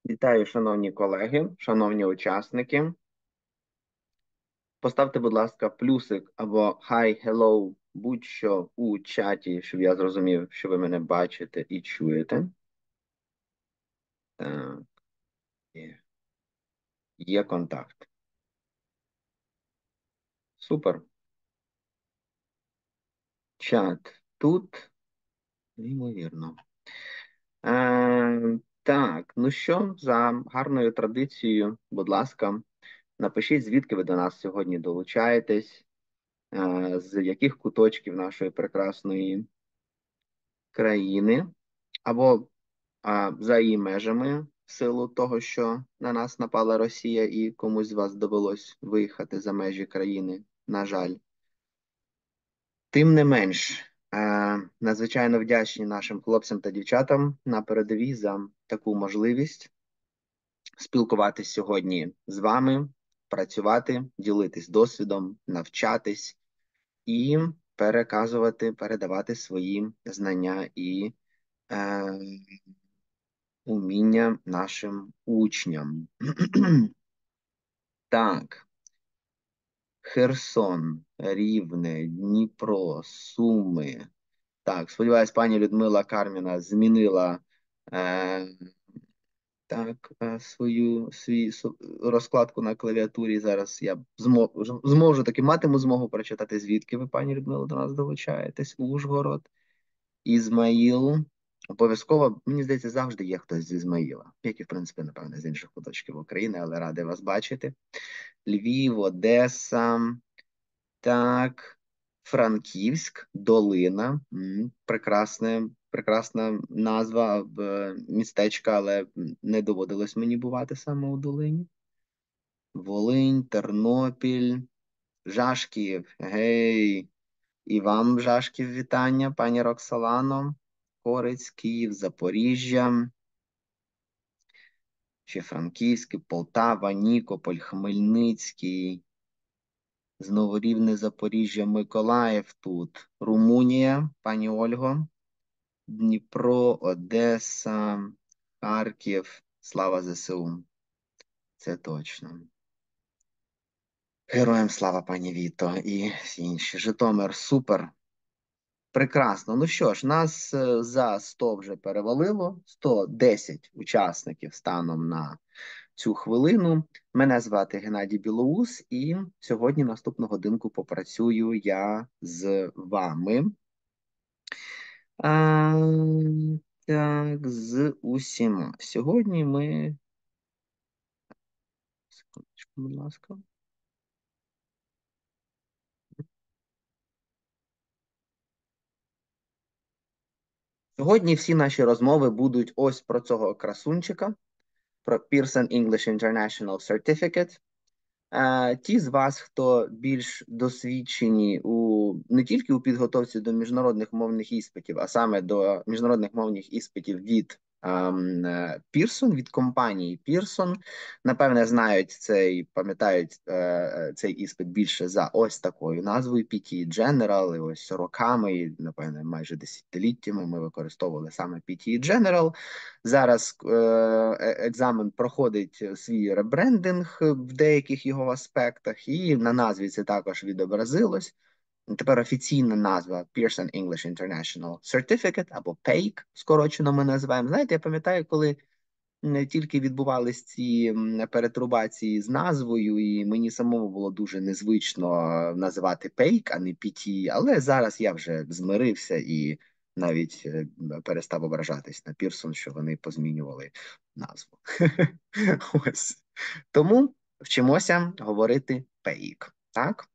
Вітаю, шановні колеги, шановні учасники. Поставте, будь ласка, плюсик або hi, hello, будь-що у чаті, щоб я зрозумів, що ви мене бачите і чуєте. Так, є контакт. Супер. Чат тут. Неймовірно. Так, ну що, за гарною традицією, будь ласка, напишіть, звідки ви до нас сьогодні долучаєтесь, з яких куточків нашої прекрасної країни, або за її межами, в силу того, що на нас напала Росія і комусь з вас довелось виїхати за межі країни, на жаль. Тим не менш, надзвичайно вдячні нашим хлопцям та дівчатам на передовій за таку можливість спілкуватись сьогодні з вами, працювати, ділитись досвідом, навчатись і передавати свої знання і уміння нашим учням. Так. Херсон, Рівне, Дніпро, Суми. Так, сподіваюсь, пані Людмила Карміна змінила свою розкладку на клавіатурі. Зараз я зможу таки матиму змогу прочитати, звідки ви, пані Людмила, до нас долучаєтесь. Ужгород, Ізмаїл. Обов'язково, мені здається, завжди є хтось з Ізмаїла, як і, в принципі, напевне, з інших куточків України, але радий вас бачити. Львів, Одеса, так, Франківськ, Долина. Прекрасна назва містечка, але не доводилось мені бувати саме у Долині. Волинь, Тернопіль, Жашків, гей! І вам, Жашків, вітання, пані Роксолано. Корець, Київ, Запоріжжя, ще Франківський, Полтава, Нікополь, Хмельницький, знову Рівне, Запоріжжя, Миколаїв тут, Румунія, пані Ольго, Дніпро, Одеса, Харків, слава ЗСУ. Це точно. Героям слава, пані Віто, і всі інші. Житомир, супер. Прекрасно. Ну що ж, нас за 100 вже перевалило, 110 учасників станом на цю хвилину. Мене звати Геннадій Білоус, і сьогодні наступну годинку попрацюю я з вами. Так, з усіма. Сьогодні ми... Секундочку, будь ласка. Сьогодні всі наші розмови будуть ось про цього красунчика, про Pearson English International Certificate. Ті з вас, хто більш досвідчені не тільки у підготовці до міжнародних мовних іспитів, а саме до міжнародних мовних іспитів від Pearson, від компанії Pearson, напевне, пам'ятають цей іспит більше за ось такою назвою PTE General, і ось роками, і, напевне, майже десятиліттями ми використовували саме PTE General. Зараз екзамен проходить свій ребрендинг в деяких його аспектах, і на назві це також відобразилось. Тепер офіційна назва Pearson English International Certificate, або PEIC, скорочено ми називаємо. Знаєте, я пам'ятаю, коли тільки відбувались ці перетрубації з назвою, і мені самому було дуже незвично називати PEIC, а не PTE, але зараз я вже змирився і навіть перестав ображатись на Pearson, що вони позмінювали назву. Ось. Тому вчимося говорити PEIC, так?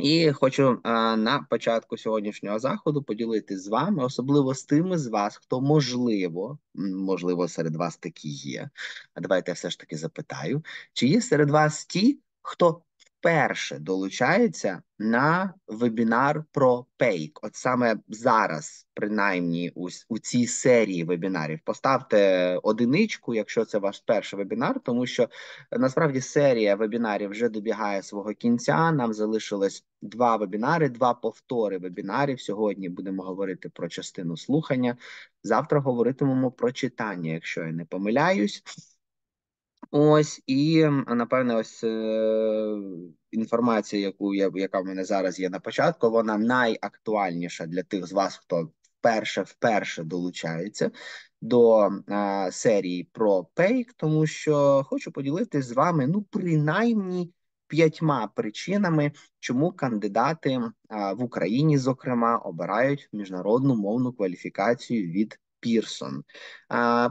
І хочу на початку сьогоднішнього заходу поділитися з вами, особливо з тими з вас, хто можливо, серед вас такі є. А давайте я все ж таки запитаю, чи є серед вас ті, хто вперше долучається на вебінар про PEIC? От саме зараз, принаймні, у цій серії вебінарів. Поставте одиничку, якщо це ваш перший вебінар, тому що насправді серія вебінарів вже добігає свого кінця. Нам залишилось 2 вебінари, 2 повтори вебінарів. Сьогодні будемо говорити про частину слухання. Завтра говоритимемо про читання, якщо я не помиляюсь. Ось, і, напевне, ось інформація, яка в мене зараз є на початку, вона найактуальніша для тих з вас, хто вперше долучається до серії про PEIC, тому що хочу поділитись з вами, ну, принаймні, 5 причинами, чому кандидати в Україні, зокрема, обирають міжнародну мовну кваліфікацію від Pearson.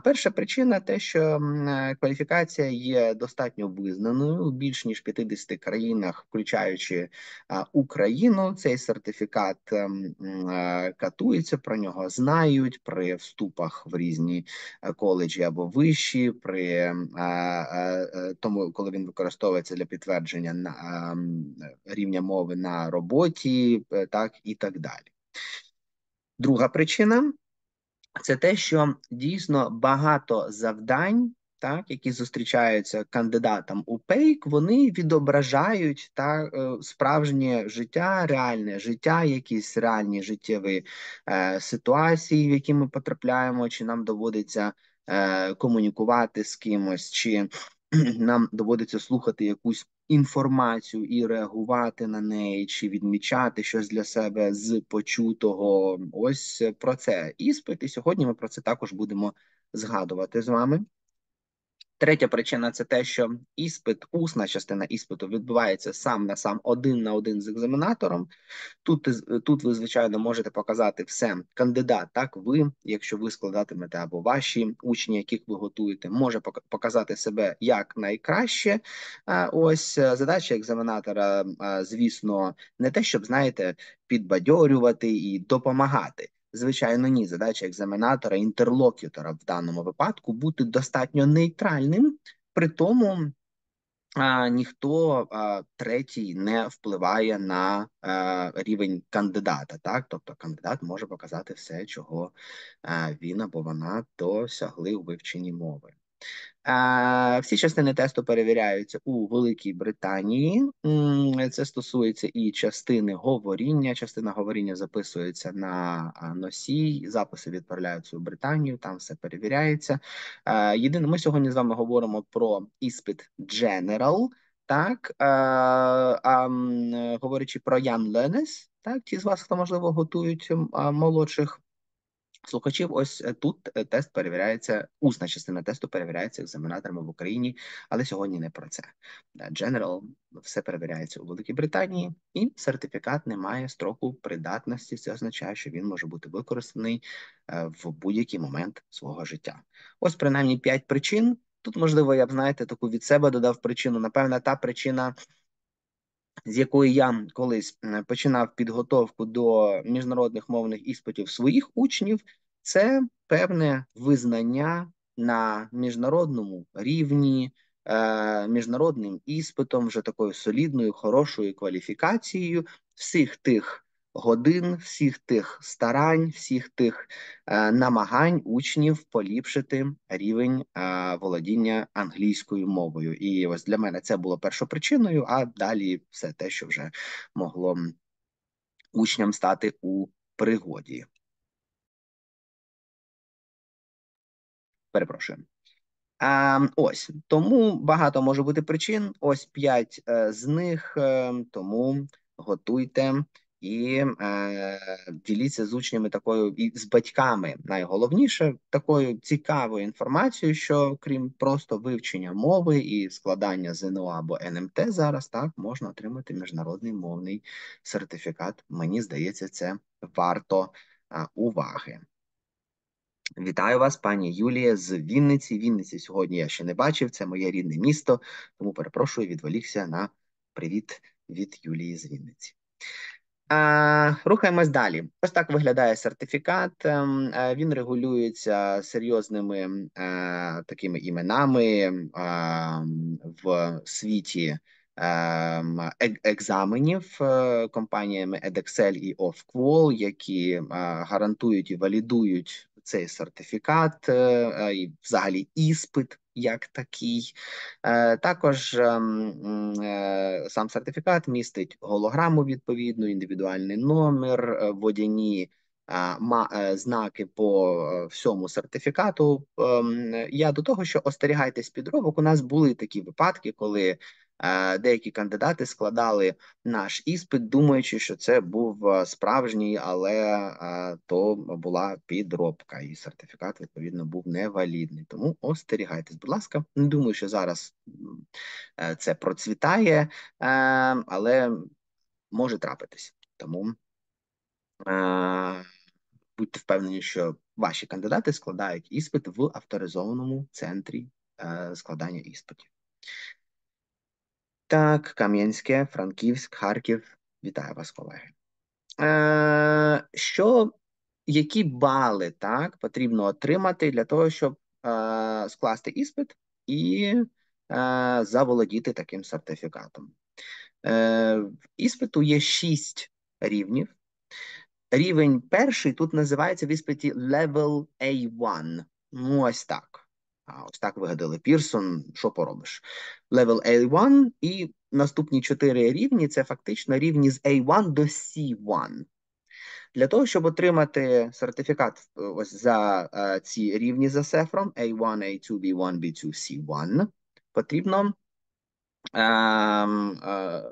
Перша причина те, що кваліфікація є достатньо визнаною у більш ніж 50 країнах, включаючи Україну. Цей сертифікат катується, про нього знають при вступах в різні коледжі або вищі, при тому, коли він використовується для підтвердження рівня мови на роботі, так і так далі. Друга причина – це те, що дійсно багато завдань, так, які зустрічаються кандидатам у PEIC, вони відображають справжнє життя, реальне життя, якісь реальні життєві ситуації, в які ми потрапляємо, чи нам доводиться комунікувати з кимось, чи нам доводиться слухати якусь інформацію і реагувати на неї, чи відмічати щось для себе з почутого. Ось про це іспит, і сьогодні ми про це також будемо згадувати з вами. Третя причина – це те, що іспит, усна частина іспиту відбувається сам на сам, один на один з екзаменатором. Тут ви, звичайно, можете показати все. Кандидат, так, ви, якщо ви складатимете, або ваші учні, яких ви готуєте, може показати себе як найкраще. Ось задача екзаменатора, звісно, не те, щоб, знаєте, підбадьорювати і допомагати. Звичайно, ні. Задача екзаменатора, інтерлокютора в даному випадку бути достатньо нейтральним, при тому ніхто третій не впливає на рівень кандидата. Так? Тобто кандидат може показати все, чого він або вона досягли у вивченні мови. Всі частини тесту перевіряються у Великій Британії. Це стосується і частини говоріння. Частина говоріння записується на носій, записи відправляються у Британію, там все перевіряється. Єдине, ми сьогодні з вами говоримо про іспит General, так, говорячи про Young Learners, так, ті з вас, хто, можливо, готують молодших слухачів, ось тут тест перевіряється, усна частина тесту перевіряється екзаменаторами в Україні, але сьогодні не про це. General все перевіряється у Великій Британії, і сертифікат не має строку придатності. Це означає, що він може бути використаний в будь-який момент свого життя. Ось принаймні 5 причин. Тут, можливо, я б, знаєте, таку від себе додав причину. Напевно, та причина, з якої я колись починав підготовку до міжнародних мовних іспитів своїх учнів, це певне визнання на міжнародному рівні, міжнародним іспитом, вже такою солідною, хорошою кваліфікацією всіх тих годин, всіх тих старань, всіх тих намагань учнів поліпшити рівень володіння англійською мовою. І ось для мене це було першопричиною, а далі все те, що вже могло учням стати у пригоді. Перепрошую. Ось, тому багато може бути причин, ось 5 з них, тому готуйте і діліться з учнями такою, і з батьками, найголовніше, такою цікавою інформацією, що крім просто вивчення мови і складання ЗНО або НМТ зараз, так, можна отримати міжнародний мовний сертифікат. Мені здається, це варто уваги. Вітаю вас, пані Юлія, з Вінниці. Вінниці сьогодні я ще не бачив, це моє рідне місто, тому перепрошую, відволікся на привіт від Юлії з Вінниці. Рухаємось далі. Ось так виглядає сертифікат. Він регулюється серйозними такими іменами в світі екзаменів компаніями Edexcel і OffQual, які гарантують і валідують цей сертифікат, і взагалі іспит як такий. Також сам сертифікат містить голограму відповідну, індивідуальний номер, водяні знаки по всьому сертифікату. Я до того, що остерігайтесь підробок. У нас були такі випадки, коли деякі кандидати складали наш іспит, думаючи, що це був справжній, але то була підробка, і сертифікат, відповідно, був невалідний. Тому остерігайтесь, будь ласка. Не думаю, що зараз це процвітає, але може трапитись. Тому будьте впевнені, що ваші кандидати складають іспит в авторизованому центрі складання іспитів. Так, Кам'янське, Франківськ, Харків. Вітаю вас, колеги. Які бали потрібно отримати для того, щоб скласти іспит і заволодіти таким сертифікатом? В іспиту є 6 рівнів. Рівень перший тут називається в іспиті Level A1. Ну, ось так. Ось так вигадали Pearson, що поробиш. Level A1 і наступні 4 рівні – це фактично рівні з A1 до C1. Для того, щоб отримати сертифікат ось за ці рівні за сефром A1, A2, B1, B2, C1,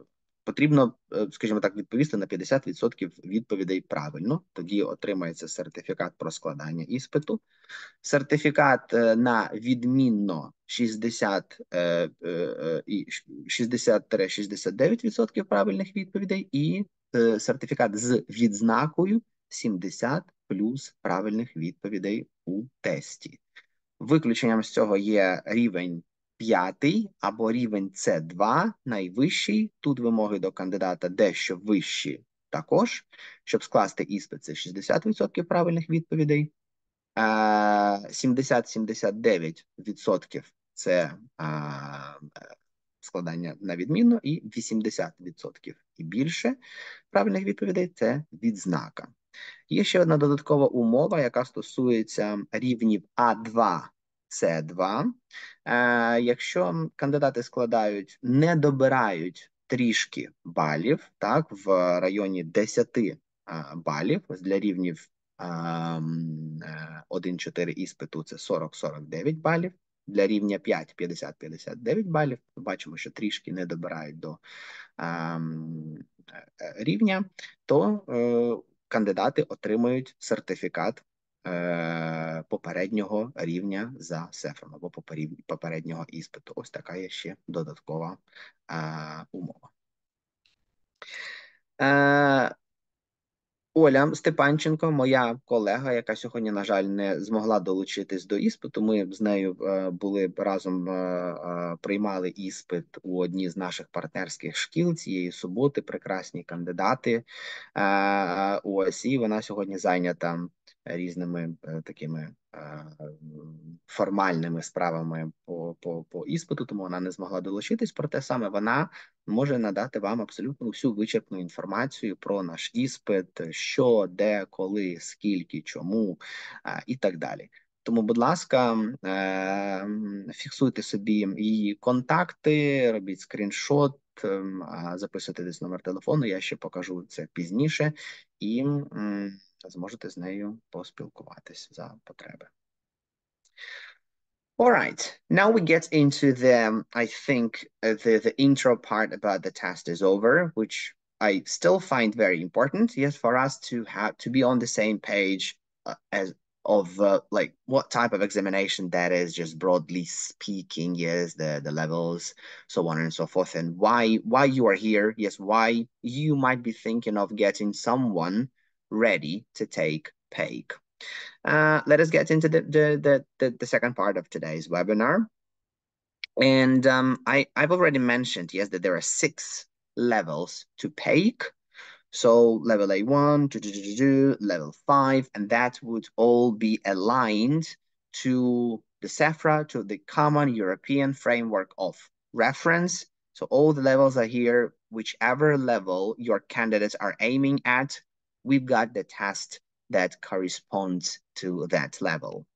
потрібно, скажімо так, відповісти на 50% відповідей правильно. Тоді отримається сертифікат про складання іспиту. Сертифікат на відмінно 60-69% правильних відповідей і сертифікат з відзнакою 70 плюс правильних відповідей у тесті. Виключенням з цього є рівень 5 або рівень С2, найвищий. Тут вимоги до кандидата дещо вищі також. Щоб скласти іспит, це 60% правильних відповідей. 70-79% це складання на відмінно, і 80% і більше правильних відповідей – це відзнака. Є ще одна додаткова умова, яка стосується рівнів А2, С2. Якщо кандидати не добирають трішки балів, в районі 10 балів, для рівнів 1-4 іспиту це 40-49 балів, для рівня 5 – 50-59 балів, бачимо, що трішки не добирають до рівня, то кандидати отримують сертифікат попереднього рівня за сефром або попереднього іспиту. Ось така є ще додаткова умова. Оля Степанченко, моя колега, яка сьогодні, на жаль, не змогла долучитись до іспиту. Ми з нею були разом, приймали іспит у одній з наших партнерських шкіл цієї суботи. Прекрасні кандидати. Ось, і вона сьогодні зайнята різними такими формальними справами по іспиту, тому вона не змогла долучитись. Проте саме вона може надати вам абсолютно всю вичерпну інформацію про наш іспит, що, де, коли, скільки, чому і так далі. Тому, будь ласка, фіксуйте собі її контакти, робіть скріншот, записуйте десь номер телефону, я ще покажу це пізніше, і зможете з нею поспілкуватись за потреби. All right, now we get into I think the intro part about the test is over, which I still find very important, yes, for us to be on the same page like what type of examination that is, just broadly speaking, yes, the levels, so on and so forth, and why you are here, yes, why you might be thinking of getting someone ready to take PEIC. Let us get into the second part of today's webinar. And I've already mentioned, yes, that there are 6 levels to PEIC. So level A1, level 5, and that would all be aligned to the SEFRA, to the Common European Framework of Reference. So all the levels are here. Whichever level your candidates are aiming at, we've got the test that corresponds to that level.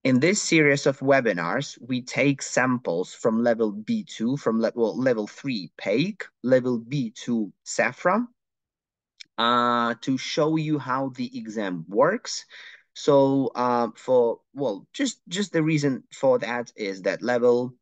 In this series of webinars, we take samples from level B2, from level 3 PEIC, level B2 SEFRA, to show you how the exam works. So just the reason for that is that level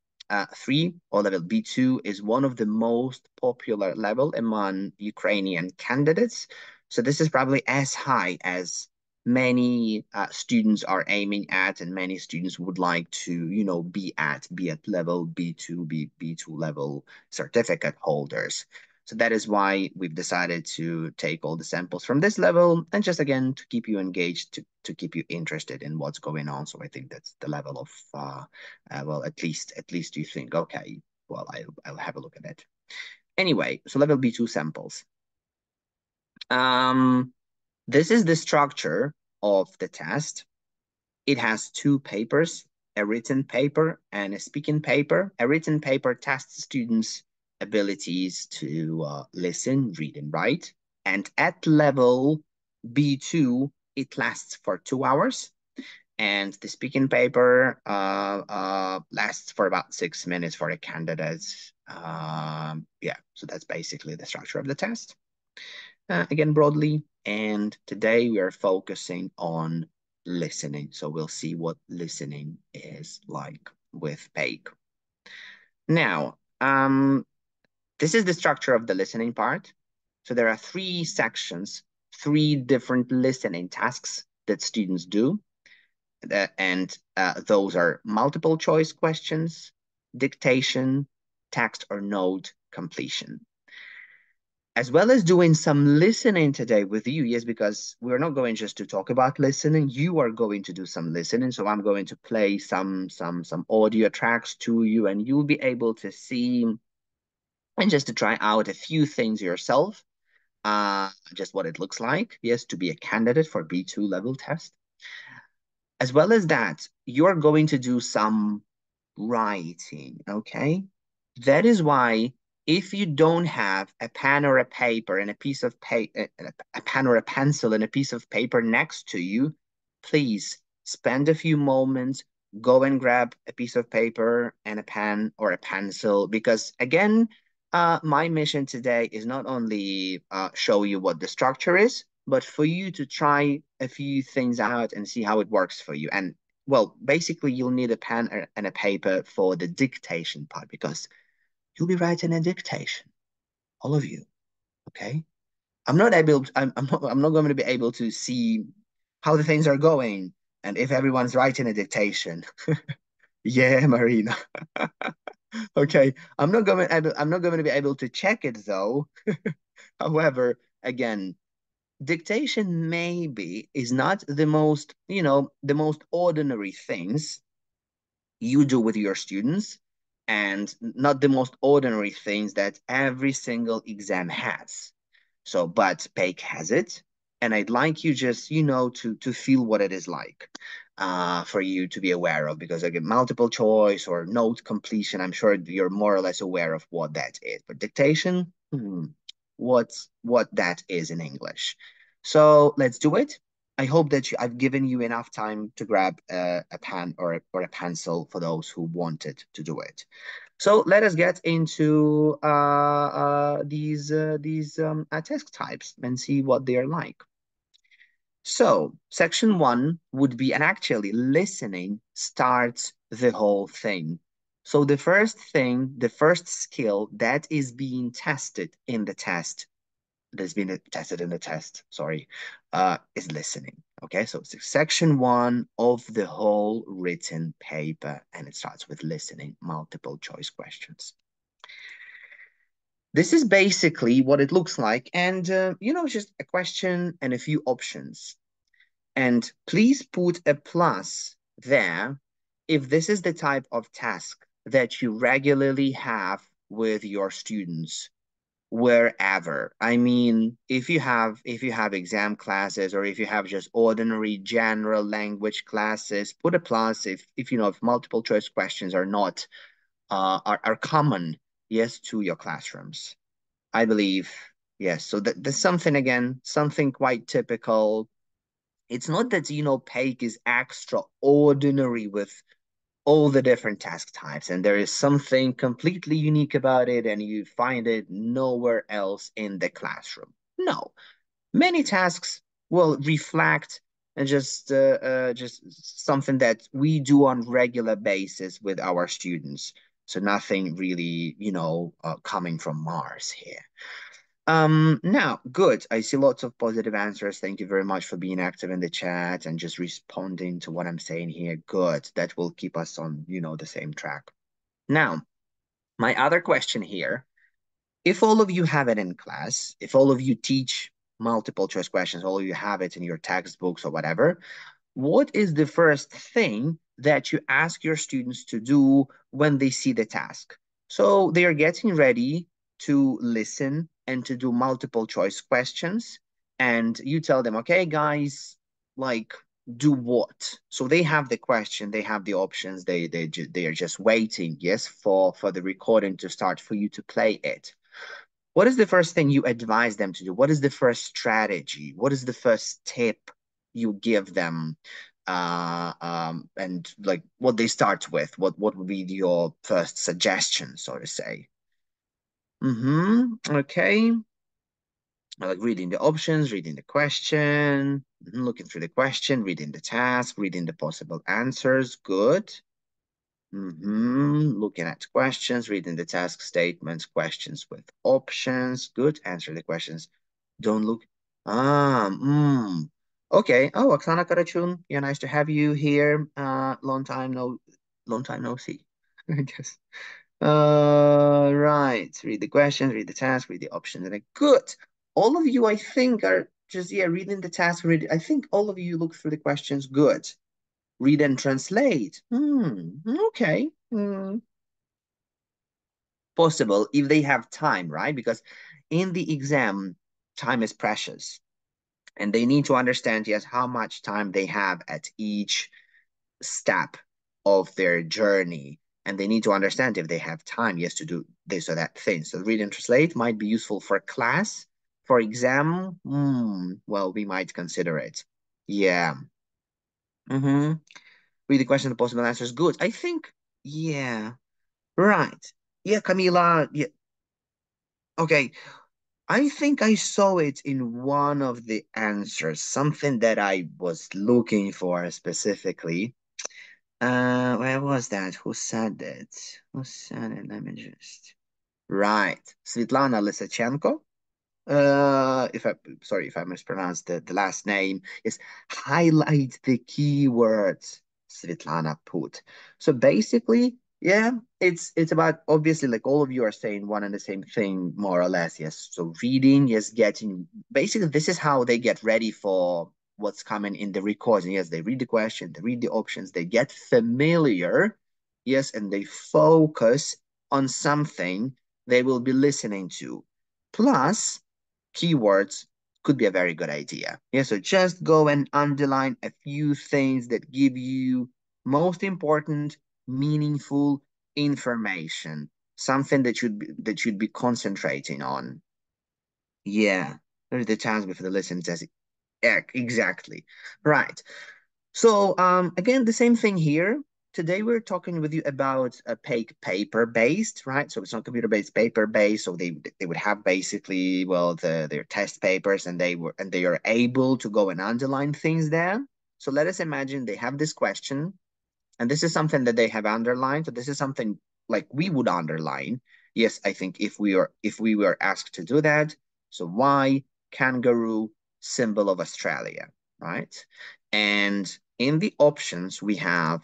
3 or level B2 is one of the most popular level among Ukrainian candidates. So this is probably as high as many students are aiming at, and many students would like to, be at level B2, B2 level certificate holders. So that is why we've decided to take all the samples from this level, and just again to keep you engaged, to keep you interested in what's going on. So I think that's the level of well, at least you think, okay, well, I'll have a look at it. Anyway, so level B2 samples. This is the structure of the test. It has 2 papers, a written paper and a speaking paper. A written paper tests students' abilities to listen, read, and write. And at level B2, it lasts for 2 hours. And the speaking paper lasts for about 6 minutes for the candidates. Yeah, so that's basically the structure of the test. Again, broadly. And today we are focusing on listening. So we'll see what listening is like with PEIC. Now, this is the structure of the listening part. So there are 3 sections, 3 different listening tasks that students do. And those are multiple choice questions, dictation, text or note completion. As well as doing some listening today with you, yes, because we're not going just to talk about listening. You are going to do some listening. So I'm going to play some audio tracks to you, and you'll be able to see and just to try out a few things yourself, just what it looks like, yes, to be a candidate for B2 level test. As well as that, you're going to do some writing, okay? That is why if you don't have a pen or a paper and a piece of paper, a pen or a pencil and a piece of paper next to you, please spend a few moments, go and grab a piece of paper and a pen or a pencil, because again, my mission today is not only show you what the structure is, but for you to try a few things out and see how it works for you. And well, basically you'll need a pen and a paper for the dictation part, because you'll be writing a dictation, all of you, okay? I'm not going to be able to see how the things are going and if everyone's writing a dictation. Yeah, Marina. Okay, I'm not going to be able to check it though. However, again, dictation maybe is not the most, the most ordinary things you do with your students, and not the most ordinary things that every single exam has. So, but PEIC has it, and I'd like you just, to feel what it is like, for you to be aware of, because again, multiple choice or note completion, I'm sure you're more or less aware of what that is. But dictation, what that is in English. So let's do it. I hope that I've given you enough time to grab a pen or a pencil for those who wanted to do it. So let us get into these task types and see what they are like. So section 1 would be, and actually listening starts the whole thing. So the first thing, the first skill that is being tested in the test, sorry, is listening. Okay, so it's section 1 of the whole written paper, and it starts with listening, multiple choice questions. This is basically what it looks like, and just a question and a few options. And please put a plus there if this is the type of task that you regularly have with your students wherever. I mean, if you have exam classes, or if you have just ordinary general language classes, put a plus if if multiple choice questions are not are common, yes, to your classrooms. I believe, yes. So there's something quite typical. It's not that PEIC is extraordinary with all the different task types, and there is something completely unique about it, and you find it nowhere else in the classroom. No, Many tasks will reflect and just something that we do on regular basis with our students. So nothing really, coming from Mars here. Now, good. I see lots of positive answers. Thank you very much for being active in the chat and just responding to what I'm saying here. Good. That will keep us on, the same track. Now, my other question here, if all of you have it in class, if all of you teach multiple choice questions, all of you have it in your textbooks or whatever, what is the first thing that you ask your students to do when they see the task? So they are getting ready to listen and to do multiple choice questions. And you tell them, okay, guys, like, do what? So they have the question, they have the options, they are just waiting, yes, for the recording to start for you to play it. What is the first thing you advise them to do? What is the first strategy? What is the first tip you give them? And like what they start with? What would be your first suggestion, so to say? Okay. Like reading the options, reading the question, looking through the question, reading the task, reading the possible answers. Good. Looking at questions, reading the task statements, questions with options. Good. Answer the questions. Don't look. Okay. Oh, Oksana Karachun, yeah, nice to have you here. Long time no see, I guess. Right. Read the questions, read the task, read the options. And good. All of you, I think, are just, yeah, reading the task. I think all of you look through the questions. Good. Read and translate. Okay. Possible if they have time, right? Because in the exam, time is precious. And they need to understand, yes, how much time they have at each step of their journey. And they need to understand if they have time, yes, to do this or that thing. So read and translate might be useful for class. For exam, well, we might consider it. Yeah. Read the question, the possible answers. Good. I think, yeah. Right. Yeah, Camila. Yeah. Okay. I think I saw it in one of the answers, something that I was looking for specifically. Where was that? Who said it? Who said it? Let me just. Right. Svetlana Lysachenko. Sorry if I mispronounced the last name, is highlight the keywords, Svetlana put. So basically, yeah, it's about, obviously, like all of you are saying one and the same thing, more or less, yes. So reading, yes, basically this is how they get ready for what's coming in the recording. Yes, they read the question, they read the options, they get familiar, yes, and they focus on something they will be listening to. Plus, keywords could be a very good idea. Yeah, so just go and underline a few things that give you most important, meaningful information, something that should be concentrating on. Yeah, there's the chance before the listener says, yeah, exactly. Right. So again, the same thing here. Today we're talking with you about a PEIC paper-based, right? So it's not computer-based, paper-based. So they would have basically, well, their test papers, and they are able to go and underline things there. So let us imagine they have this question, and this is something that they have underlined. So this is something like we would underline. Yes, I think if we were asked to do that. So why kangaroo, symbol of Australia, right? And in the options, we have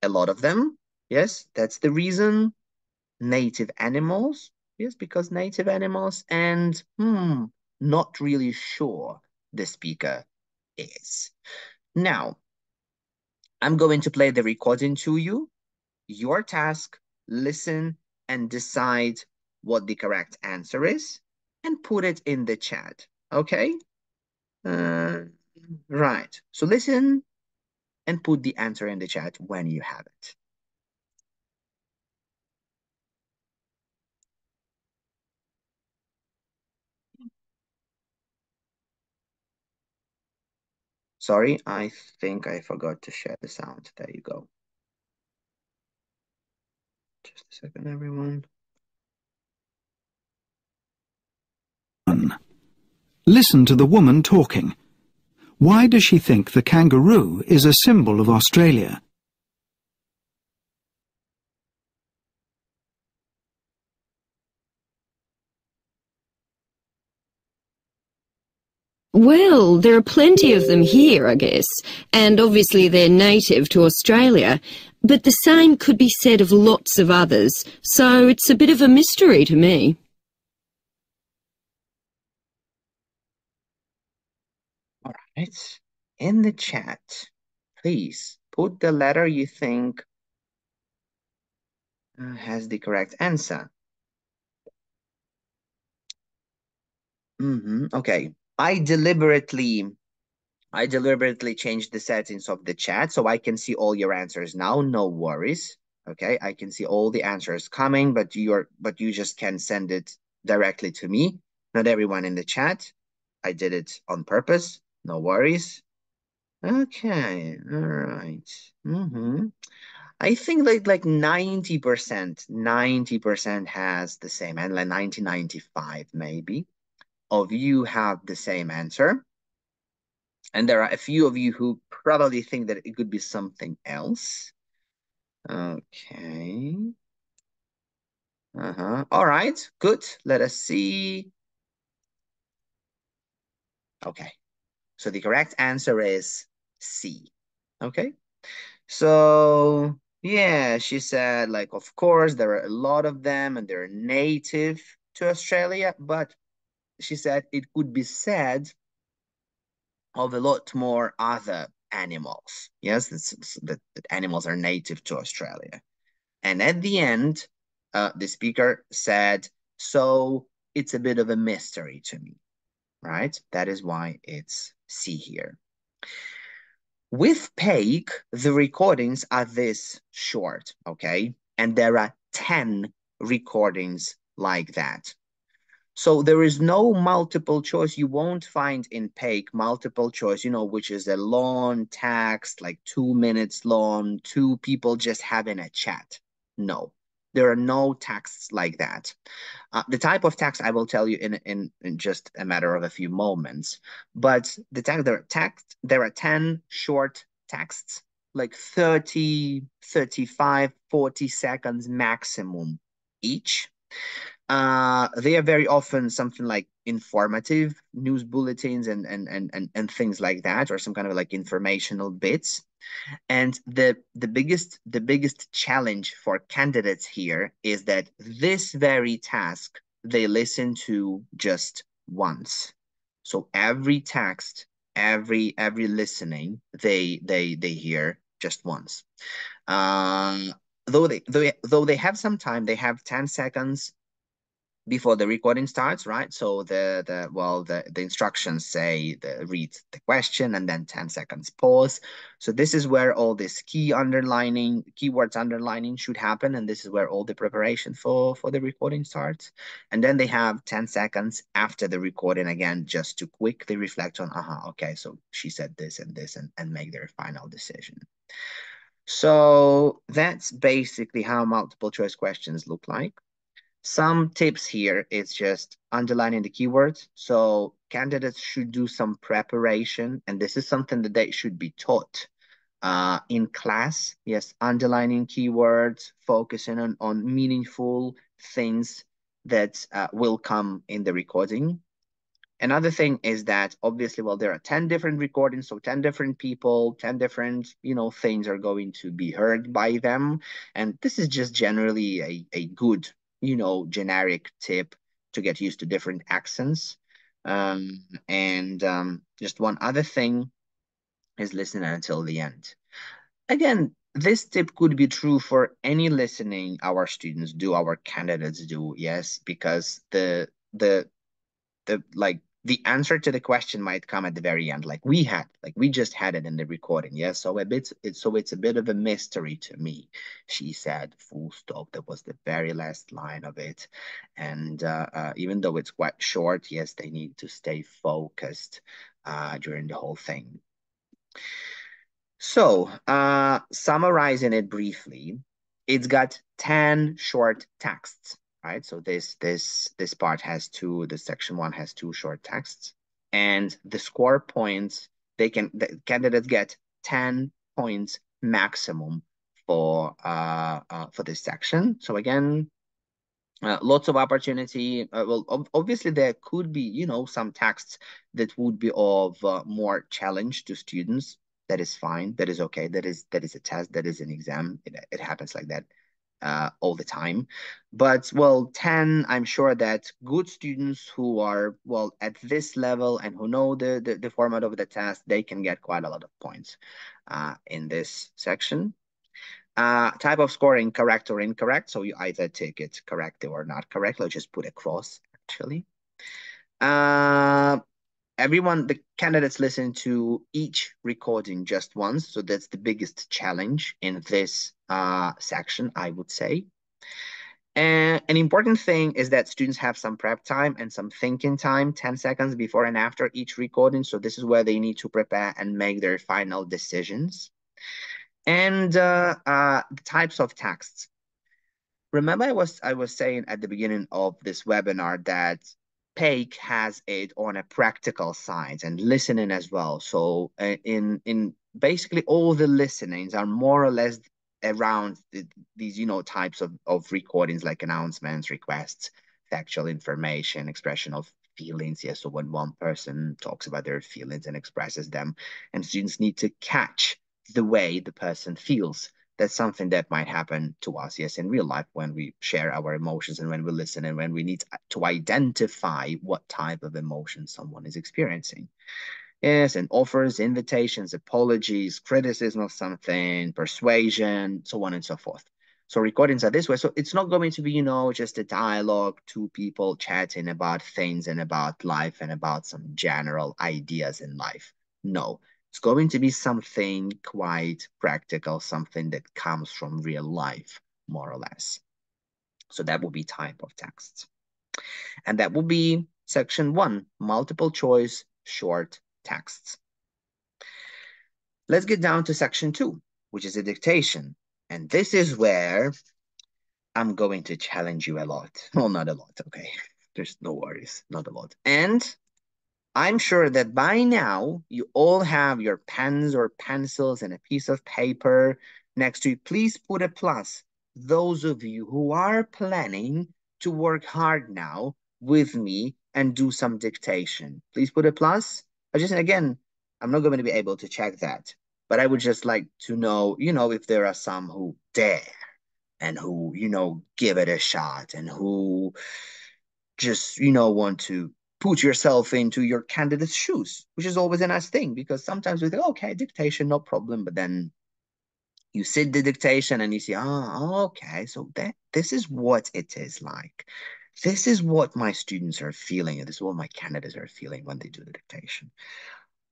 a lot of them. Yes, that's the reason. Native animals. Yes, because native animals, and not really sure the speaker is. Now, I'm going to play the recording to you. Your task, listen and decide what the correct answer is and put it in the chat. Okay? Right. So listen and put the answer in the chat when you have it. Sorry, I think I forgot to share the sound. There you go. Just a second, everyone. Listen to the woman talking. Why does she think the kangaroo is a symbol of Australia? Well, there are plenty of them here, I guess, and obviously they're native to Australia, but the same could be said of lots of others, so it's a bit of a mystery to me. All right. In the chat, please put the letter you think has the correct answer. Okay. I deliberately changed the settings of the chat so I can see all your answers now. No worries. Okay, I can see all the answers coming, but you just can send it directly to me. Not everyone in the chat. I did it on purpose. No worries. Okay, all right. I think like 90% has the same, and like 95 maybe of you have the same answer. And there are a few of you who probably think that it could be something else. Okay. All right, good. Let us see. Okay. So the correct answer is C. Okay. So yeah, she said, like, of course, there are a lot of them and they're native to Australia, but she said it could be said of a lot more other animals. Yes, that animals are native to Australia. And at the end, the speaker said, so it's a bit of a mystery to me, right? That is why it's C here. With PEIC, the recordings are this short, okay? And there are 10 recordings like that. So there is no multiple choice. You won't find in PEIC multiple choice, which is a long text, like 2 minutes long, two people just having a chat. No, there are no texts like that. The type of text I will tell you in just a matter of a few moments. But there are 10 short texts, like 30, 35, 40 seconds maximum each. They are very often something like informative news bulletins and things like that, or some kind of like informational bits. And the biggest challenge for candidates here is that this very task they listen to just once. So every text, every listening, they hear just once. Though they have some time, they have 10 seconds before the recording starts, right? So the instructions say read the question and then 10 seconds pause. So this is where all this keywords underlining should happen, and this is where all the preparation for the recording starts. And then they have 10 seconds after the recording again just to quickly reflect on, okay, so she said this and this, and make their final decision. So that's basically how multiple choice questions look like. Some tips here is just underlining the keywords. So candidates should do some preparation, and this is something that they should be taught in class. Yes, underlining keywords, focusing on meaningful things that will come in the recording. Another thing is that obviously, well, there are 10 different recordings, so 10 different people, 10 different, things are going to be heard by them. And this is just generally a good, generic tip to get used to different accents. Just one other thing is listen until the end. Again, this tip could be true for any listening our students do, our candidates do, yes, because the answer to the question might come at the very end, like we just had it in the recording. Yes, so it's a bit of a mystery to me. She said, full stop. That was the very last line of it. And even though it's quite short, yes, they need to stay focused during the whole thing. So summarizing it briefly, it's got 10 short texts. Right, so this part has the section 1 has 2 short texts. and the score points, the candidates get 10 points maximum for this section. So again, lots of opportunity. Well, obviously there could be, you know, some texts that would be of more challenge to students. That is fine. That is okay. That is a test. That is an exam. It happens like that all the time. But well, 10, I'm sure that good students who are, well, at this level and who know the format of the test, they can get quite a lot of points in this section. Type of scoring, correct or incorrect. So you either take it correctly or not correctly, or just put a cross, actually. The candidates listen to each recording just once. So that's the biggest challenge in this section, I would say. And an important thing is that students have some prep time and some thinking time, 10 seconds before and after each recording. So this is where they need to prepare and make their final decisions. And the types of texts. Remember, I was saying at the beginning of this webinar that PEIC has it on a practical side and listening as well. So in basically all the listenings are more or less around these, you know, types of recordings, like announcements, requests, factual information, expression of feelings. Yes, so when one person talks about their feelings and expresses them, and students need to catch the way the person feels. That's something that might happen to us, yes, in real life, when we share our emotions and when we listen and when we need to identify what type of emotion someone is experiencing. Yes, and offers, invitations, apologies, criticism of something, persuasion, so on and so forth. So recordings are this way. So it's not going to be, you know, just a dialogue, two people chatting about things and about life and about some general ideas in life. No, it's going to be something quite practical, something that comes from real life, more or less. So that will be type of text. And that will be section 1, multiple choice, short texts. Let's get down to section 2, which is a dictation. And this is where I'm going to challenge you a lot. Well, not a lot, okay. There's no worries, not a lot. And I'm sure that by now you all have your pens or pencils and a piece of paper next to you. Please put a plus. Those of you who are planning to work hard now with me and do some dictation, please put a plus. Again, I'm not going to be able to check that, but I would just like to know, you know, if there are some who dare and who, you know, give it a shot and who just, you know, want to put yourself into your candidate's shoes, which is always a nice thing, because sometimes we think, okay, dictation, no problem. But then you sit the dictation and you see, okay, so this is what it is like. This is what my students are feeling, and this is what my candidates are feeling when they do the dictation.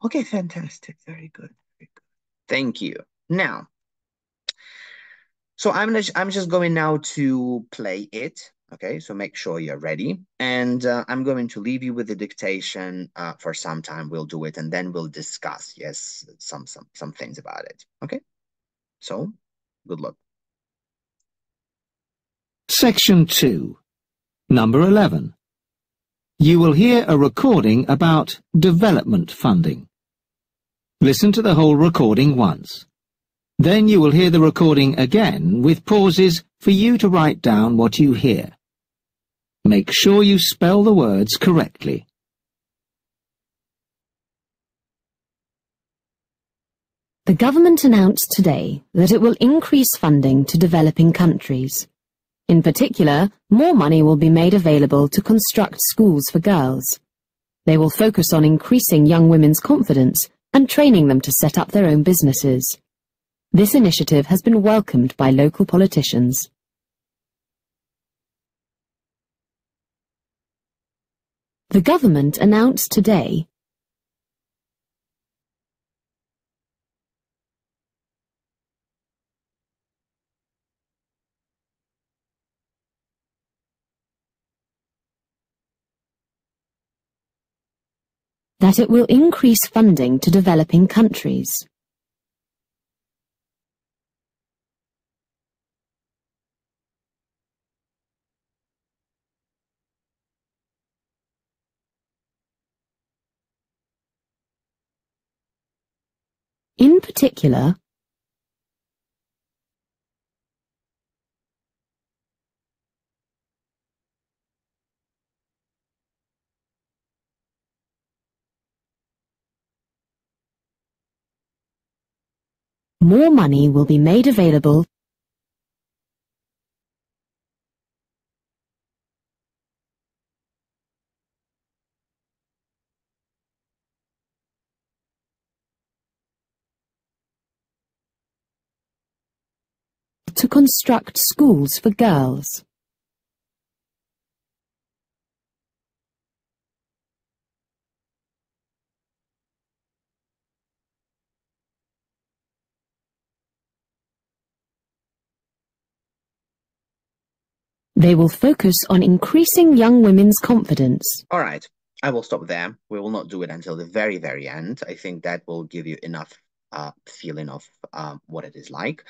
Okay, fantastic. Very good. Very good. Thank you. Now, so I'm just going now to play it. Okay, so make sure you're ready. And I'm going to leave you with the dictation for some time. We'll do it and then we'll discuss, yes, some things about it. Okay, so good luck. Section 2, number 11. You will hear a recording about development funding. Listen to the whole recording once. Then you will hear the recording again with pauses for you to write down what you hear. Make sure you spell the words correctly. The government announced today that it will increase funding to developing countries. In particular, more money will be made available to construct schools for girls. They will focus on increasing young women's confidence and training them to set up their own businesses. This initiative has been welcomed by local politicians. The government announced today that it will increase funding to developing countries. In particular, more money will be made available to construct schools for girls. They will focus on increasing young women's confidence. All right, I will stop there. We will not do it until the very, very end. I think that will give you enough feeling of what it is like.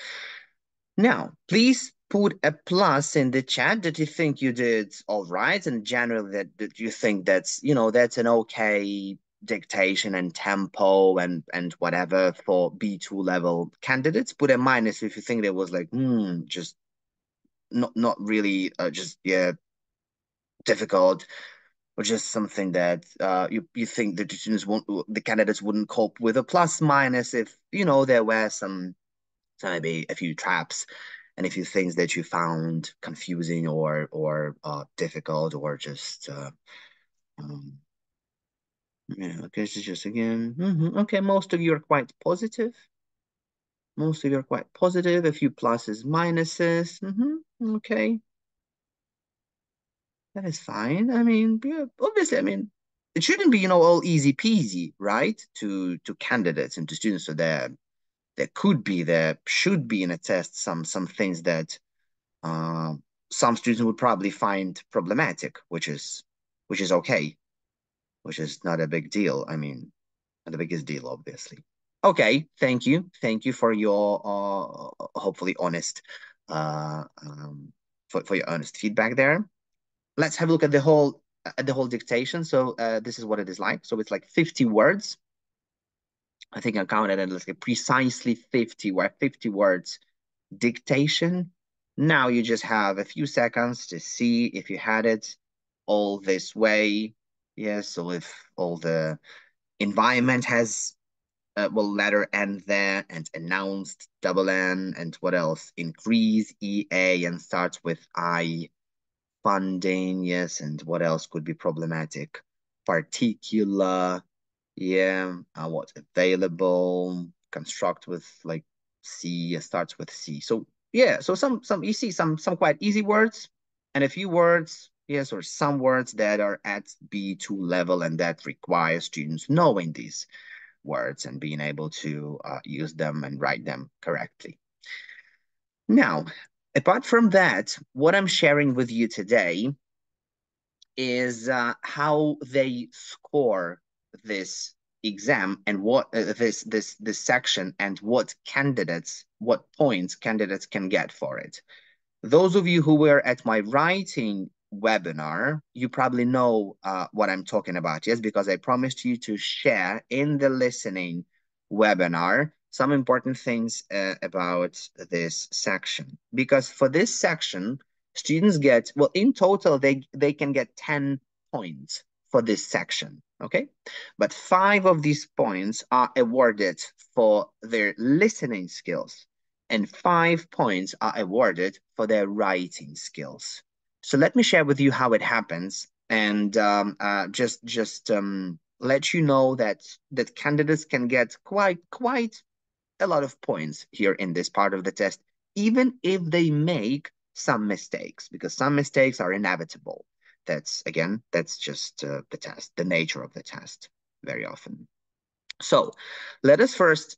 Now, please put a plus in the chat that you think you did all right, and generally that you think that's, that's an okay dictation and tempo and whatever for B2 level candidates. Put a minus if you think there was like, just not really, just, yeah, difficult, or just something that you think that the candidates wouldn't cope with. A plus minus if, there were some maybe a few traps and a few things that you found confusing or difficult, or just yeah, okay, so just again, okay, most of you are quite positive. Most of you are quite positive. A few pluses, minuses. Okay, that is fine. I mean, yeah, obviously, I mean, it shouldn't be, all easy peasy, right? To candidates and to students. So there should be in a test some things that some students would probably find problematic, which is okay, which is not a big deal. I mean, not the biggest deal, obviously. Okay, thank you for your hopefully honest for your honest feedback there. Let's have a look at the whole dictation. So this is what it is like. So it's like 50 words. I think I counted it like precisely 50 words dictation. Now you just have a few seconds to see if you had it all this way. Yes, so if all the environment has letter N there, and announced double N, and what else? Increase EA and starts with I. Funding, yes, and what else could be problematic? Particular, yeah. What available? Construct with like C, starts with C. So yeah, so some you see some quite easy words, and a few words, yes, or some words that are at B2 level and that require students knowing these words and being able to use them and write them correctly. Now, apart from that, what I'm sharing with you today is how they score this exam and what this section, and what points candidates can get for it. Those of you who were at my writing webinar, you probably know what I'm talking about, yes, because I promised you to share in the listening webinar some important things about this section. Because for this section, students get, well, in total, they can get 10 points for this section, okay? But 5 of these points are awarded for their listening skills, and 5 points are awarded for their writing skills. So let me share with you how it happens, and just let you know that candidates can get quite a lot of points here in this part of the test, even if they make some mistakes, because some mistakes are inevitable. That's just the test, the nature of the test very often. So let us first,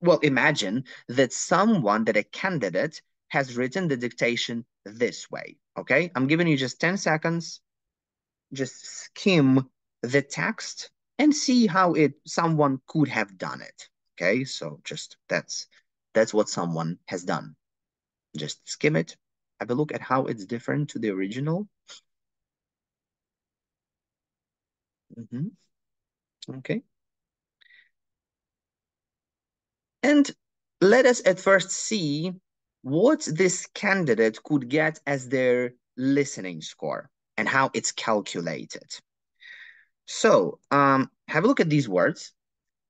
well, imagine that a candidate has written the dictation this way, okay? I'm giving you just 10 seconds. Just skim the text and see how someone could have done it, okay? So just that's what someone has done. Just skim it, have a look at how it's different to the original. Okay. And let us at first see what this candidate could get as their listening score and how it's calculated. So have a look at these words.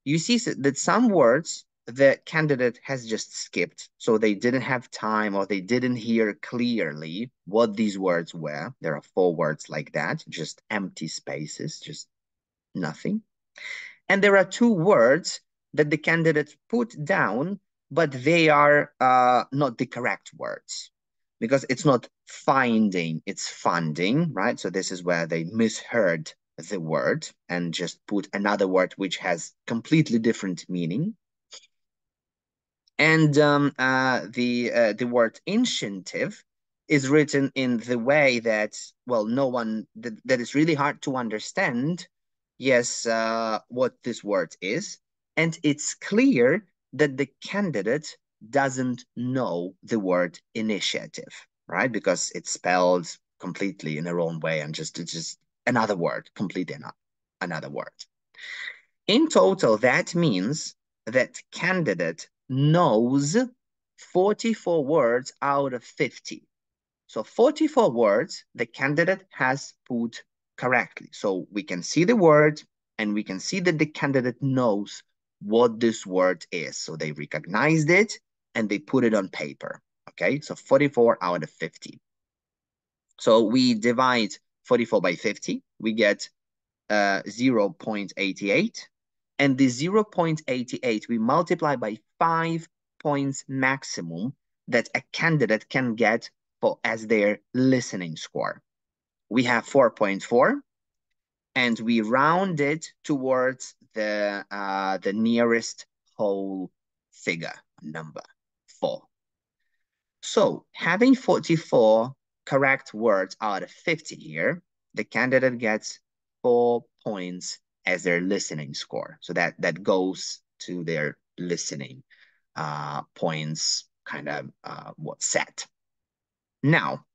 You see that some words the candidate has just skipped, so they didn't have time or they didn't hear clearly what these words were. There are 4 words like that, just empty spaces, just nothing. And there are 2 words that the candidate put down, but they are not the correct words, because it's not finding, it's funding, right? So this is where they misheard the word and just put another word which has completely different meaning. And the word initiative is written in the way that, well, that is really hard to understand, yes, what this word is. And it's clear that the candidate doesn't know the word initiative, right? Because it's spelled completely in the wrong way and it's just another word, completely another word. In total, that means that candidate knows 44 words out of 50. So 44 words the candidate has put correctly. So we can see the word and we can see that the candidate knows what this word is. So they recognized it and they put it on paper. Okay, so 44 out of 50. So we divide 44 by 50, we get 0.88. And the 0.88 we multiply by 5 points maximum that a candidate can get as their listening score. We have 4.4, and we round it towards the nearest whole figure, number 4. So having 44 correct words out of 50 here, the candidate gets 4 points as their listening score. So that goes to their listening points kind of set. Now,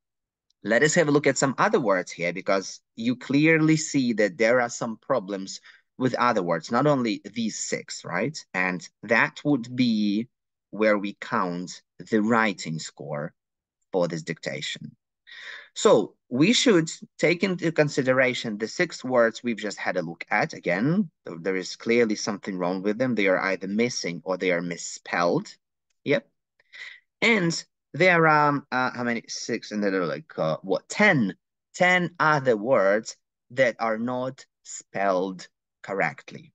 let us have a look at some other words here, because you clearly see that there are some problems with other words, not only these 6, right? And that would be where we count the writing score for this dictation. So we should take into consideration the 6 words we've just had a look at. Again, there is clearly something wrong with them. They are either missing or they are misspelled. Yep. And there are, how many? 6, and there are like, 10 other words that are not spelled correctly.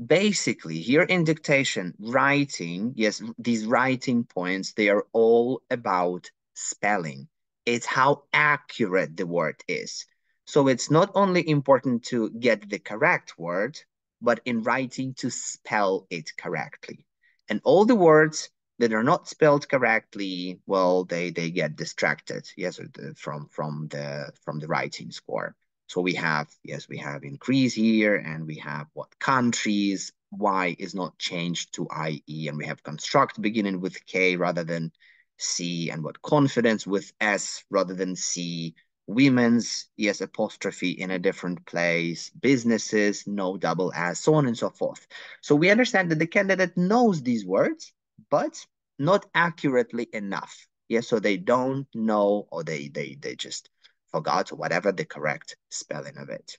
Basically, here in dictation, writing, yes, these writing points, they are all about spelling. It's how accurate the word is. So it's not only important to get the correct word, but in writing to spell it correctly. And all the words that are not spelled correctly, well, they get distracted, yes, from the writing score. So we have, yes, we have increase here, and we have what countries, Y is not changed to IE, and we have construct beginning with K rather than C, and what confidence with S rather than C, women's, yes, apostrophe in a different place, businesses, no double S, so on and so forth. So we understand that the candidate knows these words, but not accurately enough. Yes, so they don't know, or they just forgot, or whatever the correct spelling of it.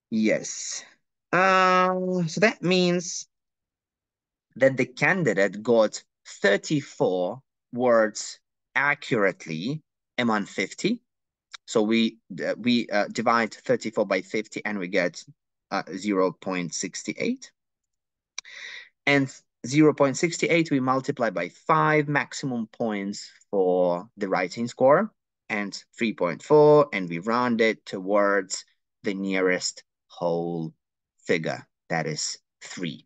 Yes. So that means that the candidate got 34 words accurately among 50. So we divide 34 by 50 and we get 0.68. And 0.68 we multiply by 5 maximum points for the writing score, and 3.4, and we round it towards the nearest whole figure, that is 3.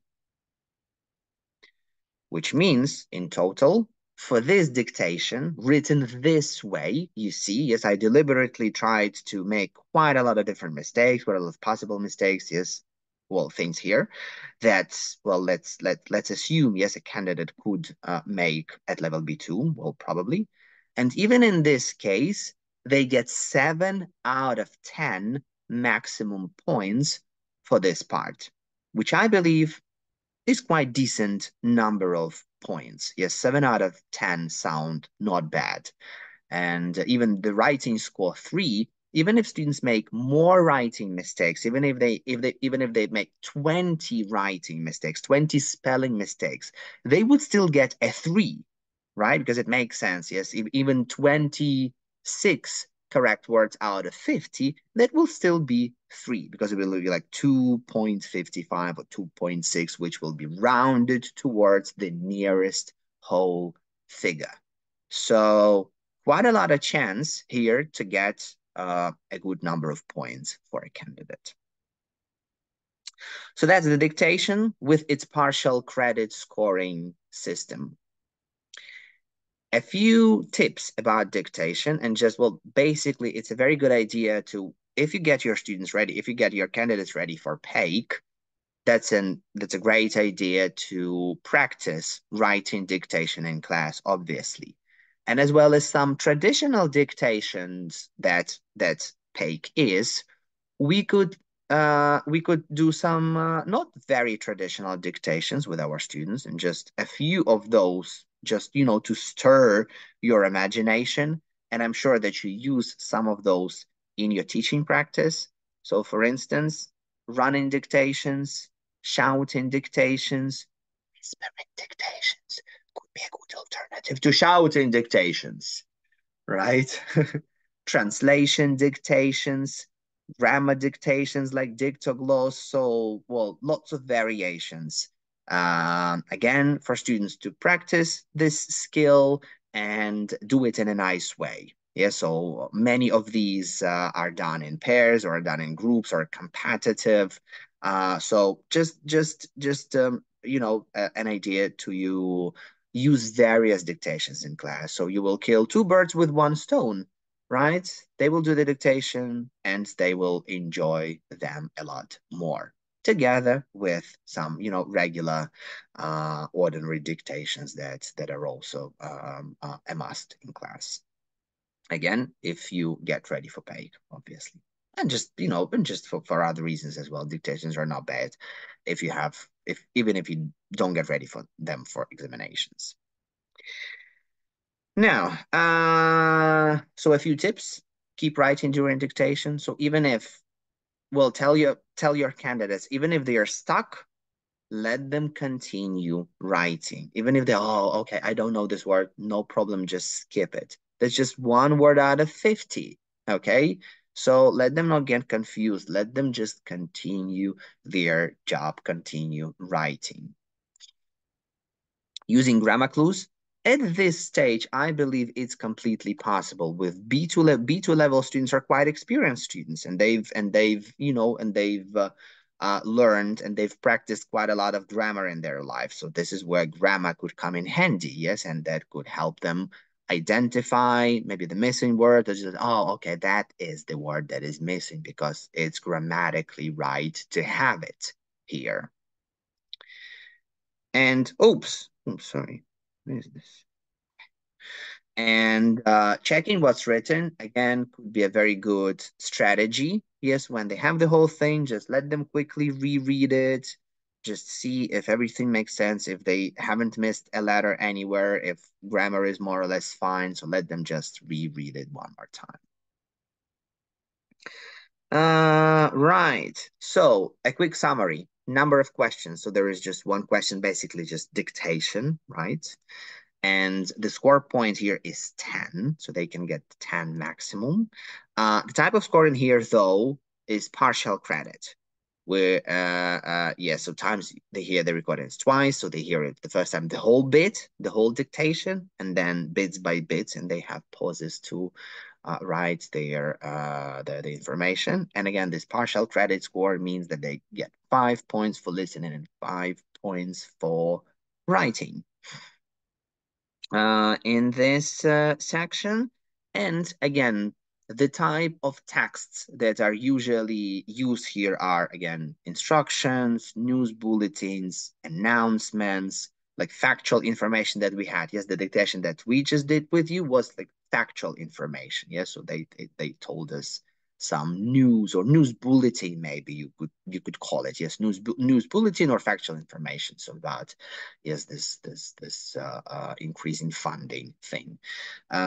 Which means, in total, for this dictation, written this way, you see, yes, I deliberately tried to make quite a lot of different mistakes, quite a lot of possible mistakes, yes, well, things here that, well, let's assume, yes, a candidate could make at level B2, well, probably. And even in this case, they get 7 out of 10 maximum points for this part, which I believe is quite decent number of points. Yes, 7 out of 10 sound not bad. And even the writing score 3, even if students make more writing mistakes, even if they make 20 writing mistakes, 20 spelling mistakes, they would still get a 3, right? Because it makes sense. Yes, even 26 correct words out of 50, that will still be 3, because it will be like 2.55 or 2.6, which will be rounded towards the nearest whole figure. So quite a lot of chance here to get a good number of points for a candidate. So that's the dictation with its partial credit scoring system. A few tips about dictation, and just, well, basically it's a very good idea to, if you get your students ready, if you get your candidates ready for PEIC, that's a great idea to practice writing dictation in class, obviously. And as well as some traditional dictations that PEIC is, we could do some not very traditional dictations with our students, and just a few of those, just, to stir your imagination. And I'm sure that you use some of those in your teaching practice. So for instance, running dictations, shouting dictations, whispering dictations could be a good alternative to shouting dictations, right? Translation dictations, grammar dictations like dictogloss. So, well, lots of variations. Again, for students to practice this skill and do it in a nice way. Yeah, so many of these are done in pairs or are done in groups or competitive. So just an idea to you use various dictations in class. So you will kill 2 birds with 1 stone, right? They will do the dictation and they will enjoy them a lot more, together with some, regular, ordinary dictations that are also a must in class. Again, if you get ready for PEIC, obviously. And just, and just for other reasons as well, dictations are not bad even if you don't get ready for them for examinations. Now, so a few tips. Keep writing during dictation. So even if, well, tell your candidates, even if they are stuck, let them continue writing. Even if they, oh, okay, I don't know this word, no problem, just skip it. That's just 1 word out of 50, okay? So let them not get confused. Let them just continue their job, continue writing. Using grammar clues. At this stage, I believe it's completely possible. With B2 level students are quite experienced students, and they've learned and they've practiced quite a lot of grammar in their life. So this is where grammar could come in handy, yes, and that could help them identify maybe the missing word. Or just, oh, okay, that is the word that is missing because it's grammatically right to have it here. And oops, sorry. What is this? And checking what's written, again, could be a very good strategy. Yes, when they have the whole thing, just let them quickly reread it. Just see if everything makes sense, if they haven't missed a letter anywhere, if grammar is more or less fine. So let them just reread it 1 more time. Right. So a quick summary. Number of questions. So there is just 1 question, basically just dictation, right? And the score point here is 10, so they can get 10 maximum. The type of scoring here, though, is partial credit. Where, so times they hear the recordings twice, so they hear it the first time, the whole bit, the whole dictation, and then bits by bits, and they have pauses to write the information. And again, this partial credit score means that they get 5 points for listening and 5 points for writing. In this section. And again, the type of texts that are usually used here are, again, instructions, news bulletins, announcements, like factual information that we had. Yes, the dictation that we just did with you was like factual information. Yes, so they told us some news or news bulletin, maybe you could call it. Yes, news bulletin or factual information. So about, yes, this increase in funding thing.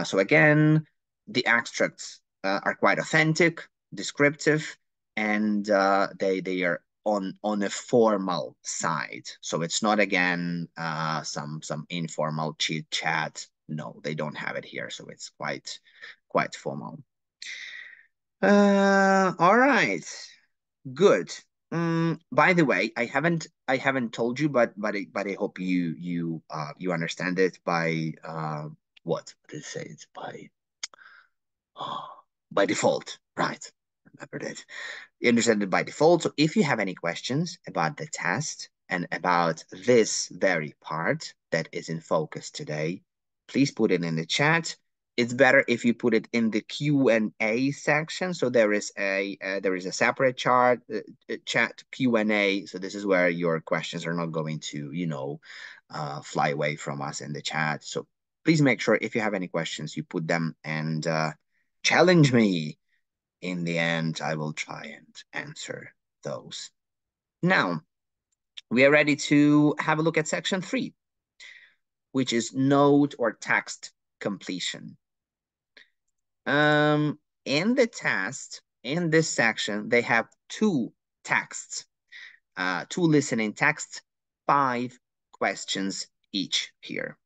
So again, the extracts are quite authentic, descriptive, and they are on a formal side. So it's not, again, some informal chit chat. No, they don't have it here. So it's quite formal. All right, good. By the way, I haven't told you, but I hope you understand it by what did it say? It's by default, right? Remember that. You understand it by default. So if you have any questions about the test and about this very part that is in focus today, please put it in the chat. It's better if you put it in the Q&A section. So there is a separate chat Q&A. So this is where your questions are not going to, fly away from us in the chat. So please make sure if you have any questions, you put them and challenge me. In the end, I will try and answer those. Now, we are ready to have a look at section 3, which is note or text completion. In the test, in this section, they have 2 texts, 2 listening texts, 5 questions each here.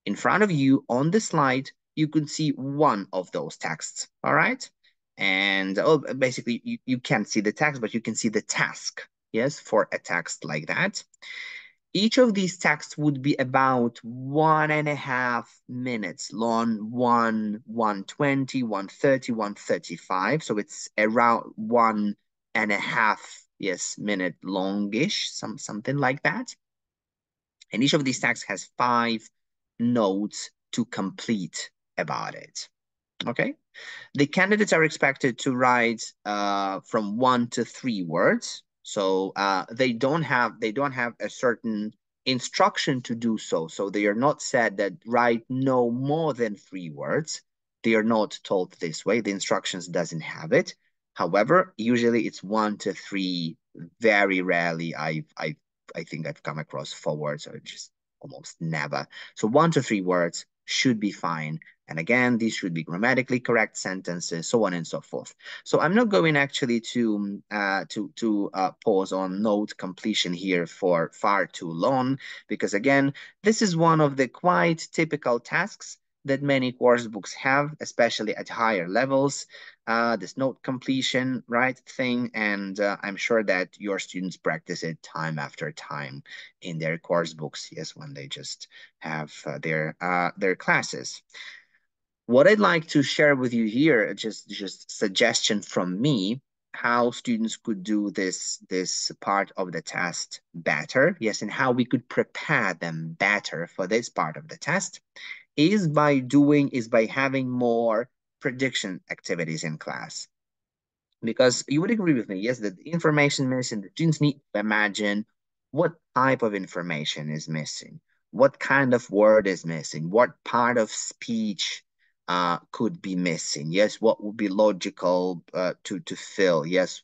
In front of you on the slide, you could see one of those texts, all right? And basically, you can't see the text, but you can see the task, yes, for a text like that. Each of these texts would be about 1.5 minutes long, 120, 130, 135. So it's around 1.5, yes, minute longish, something like that. And each of these texts has 5 notes to complete about it. Okay, the candidates are expected to write from 1 to 3 words. So they don't have a certain instruction to do so. So they are not said that write no more than 3 words. They are not told this way. The instructions doesn't have it. However, usually it's 1 to 3. Very rarely I think I've come across 4 words, or just almost never. So 1 to 3 words should be fine. And again, these should be grammatically correct sentences, so on and so forth. So I'm not going actually to pause on note completion here for far too long, because again, this is one of the quite typical tasks that many course books have, especially at higher levels, this note completion, right, thing. And I'm sure that your students practice it time after time in their course books, yes, when they just have their classes. What I'd like to share with you here, just suggestion from me, how students could do this part of the test better, yes, and how we could prepare them better for this part of the test, is by having more prediction activities in class. Because you would agree with me, yes, that the information missing, the students need to imagine what type of information is missing, what kind of word is missing, what part of speech could be missing, yes, what would be logical to fill, yes,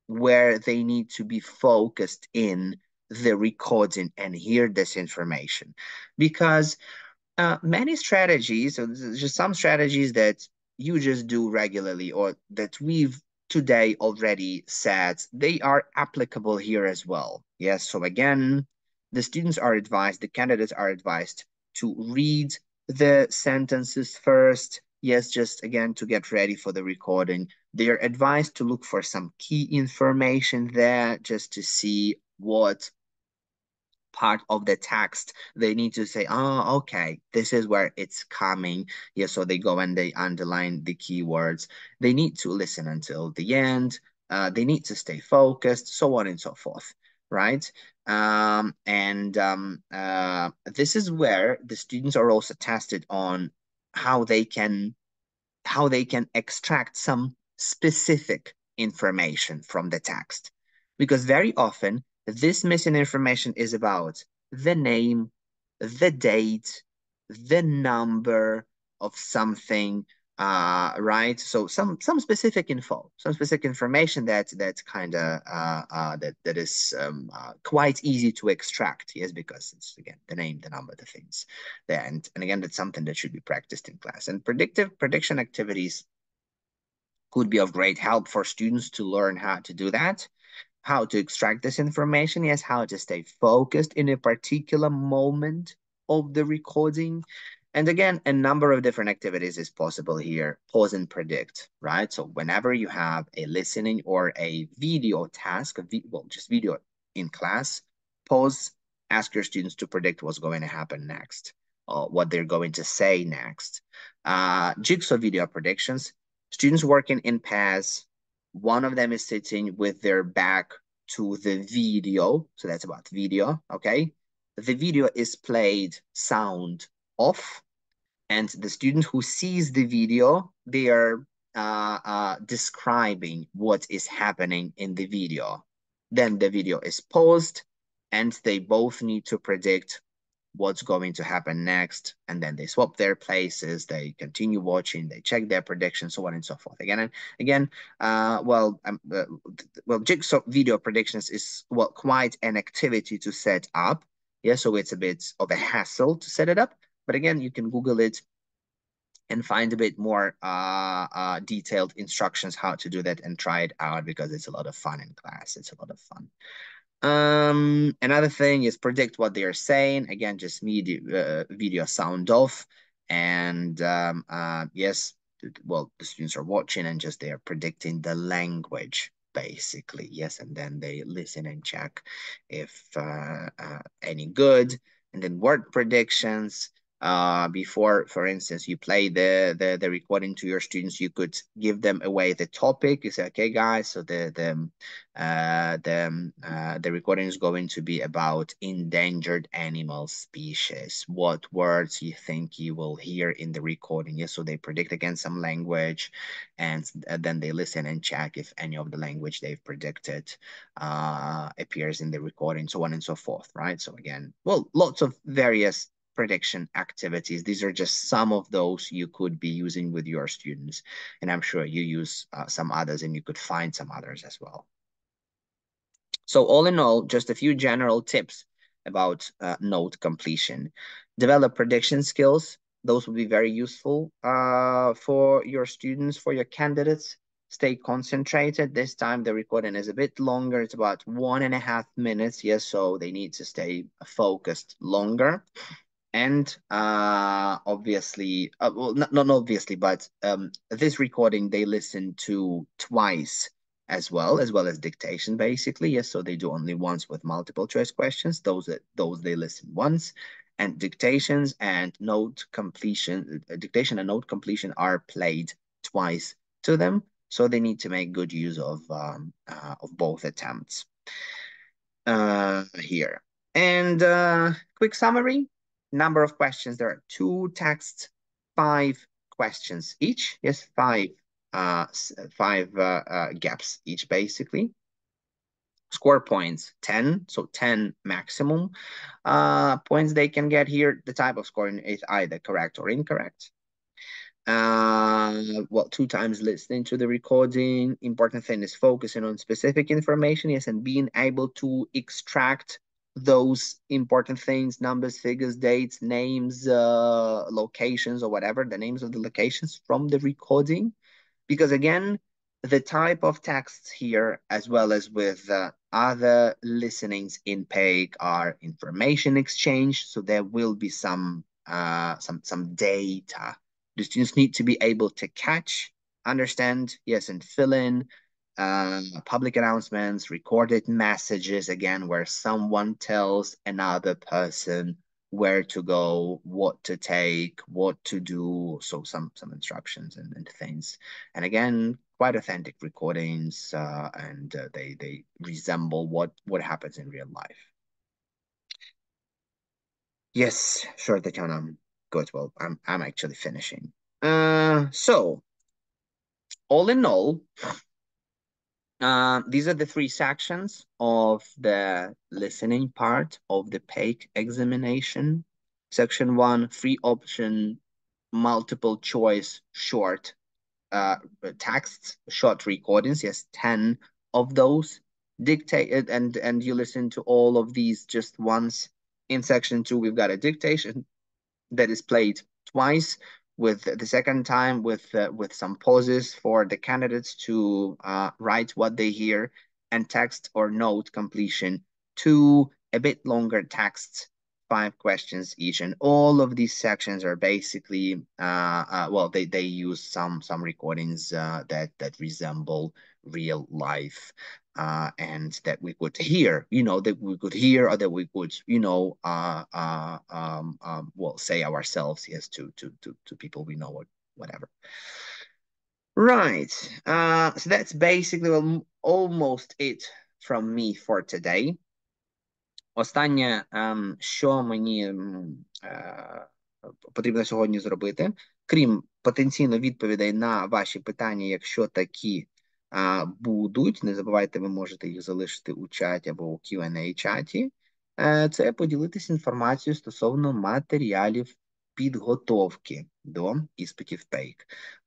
where they need to be focused in the recording and hear this information. Because many strategies, so there's just some strategies that you just do regularly or that we've today already said, they are applicable here as well. Yes, so again, the students are advised, the candidates are advised to read the sentences first. Yes, just again, to get ready for the recording. They are advised to look for some key information there just to see what part of the text they need to say, oh, okay, this is where it's coming. Yeah, so they go and they underline the keywords. They need to listen until the end. They need to stay focused, so on and so forth, right? This is where the students are also tested on how they can extract some specific information from the text. Because very often, this missing information is about the name, the date, the number of something, right? So some specific info, some specific information that's kind of that is quite easy to extract. Yes, because it's again the name, the number, the things, and again that's something that should be practiced in class. And prediction activities could be of great help for students to learn how to do that, how to extract this information. Yes, how to stay focused in a particular moment of the recording. And again, a number of different activities is possible here. Pause and predict, right? So whenever you have a listening or a video task, well, just video in class, pause, ask your students to predict what's going to happen next, or what they're going to say next. Jigsaw video predictions, students working in pairs. One of them is sitting with their back to the video. So that's about video, okay? The video is played sound off, and the student who sees the video, they are describing what is happening in the video. Then the video is paused, and they both need to predict what's going to happen next, and then they swap their places, they continue watching, they check their predictions, so on and so forth. Jigsaw video predictions is quite an activity to set up. Yeah, so it's a bit of a hassle to set it up. But again, you can Google it and find a bit more detailed instructions how to do that and try it out, because it's a lot of fun in class. It's a lot of fun. Another thing is predict what they are saying. Again, just video sound off. And yes, well, the students are watching and just they are predicting the language, basically. Yes, and then they listen and check if any good. And then word predictions. Before, for instance, you play the recording to your students, you could give them away the topic. You say, okay, guys, so the recording is going to be about endangered animal species. What words you think you will hear in the recording? Yes, so they predict against some language, and then they listen and check if any of the language they've predicted appears in the recording, so on and so forth, right? So again, well, lots of various prediction activities. These are just some of those you could be using with your students, and I'm sure you use some others, and you could find some others as well. So all in all, just a few general tips about note completion. Develop prediction skills. Those will be very useful for your students, for your candidates. Stay concentrated. This time the recording is a bit longer. It's about 1.5 minutes. Yes, so they need to stay focused longer. And obviously, well, not obviously, but this recording they listen to twice as well as dictation, basically. Yes, so they do only once with multiple choice questions. Those they listen once, and dictations and note completion, dictation and note completion are played twice to them. So they need to make good use of both attempts here. And quick summary. Number of questions. There are 2 texts, 5 questions each. Yes, 5 gaps each, basically. Score points 10, so 10 maximum points they can get here. The type of scoring is either correct or incorrect. Well, 2 times listening to the recording. Important thing is focusing on specific information, yes, and being able to extract those important things, numbers, figures, dates, names, locations, or whatever, the names of the locations from the recording. Because again, the type of texts here, as well as with other listenings in PEIC, are information exchange. So there will be some data. The students need to be able to catch, understand, yes, and fill in public announcements, recorded messages, again, where someone tells another person where to go, what to take, what to do. So some instructions and things. And again, quite authentic recordings, and they resemble what happens in real life. Yes, sure, Tatiana. Good. Well, I'm actually finishing. So all in all, these are the 3 sections of the listening part of the PEIC examination. Section 1, free option multiple choice short texts, short recordings, yes, 10 of those dictated, and you listen to all of these just once. In section 2, we've got a dictation that is played twice, with the second time with some pauses for the candidates to write what they hear, and text or note completion, 2 a bit longer texts, 5 questions each. And all of these sections are basically well, they use some recordings that resemble real life, and that we could hear, that we could hear, or that we could, well, say ourselves, yes, to people we know, or whatever. Right. So that's basically almost it from me for today. Останнє, що мені потрібно сьогодні зробити, крім потенційно відповідей на ваші питання, якщо такі будуть, не забувайте, ви можете їх залишити у чаті або у Q&A-чаті, це поділитися інформацією стосовно матеріалів підготовки до іспитів PEIC.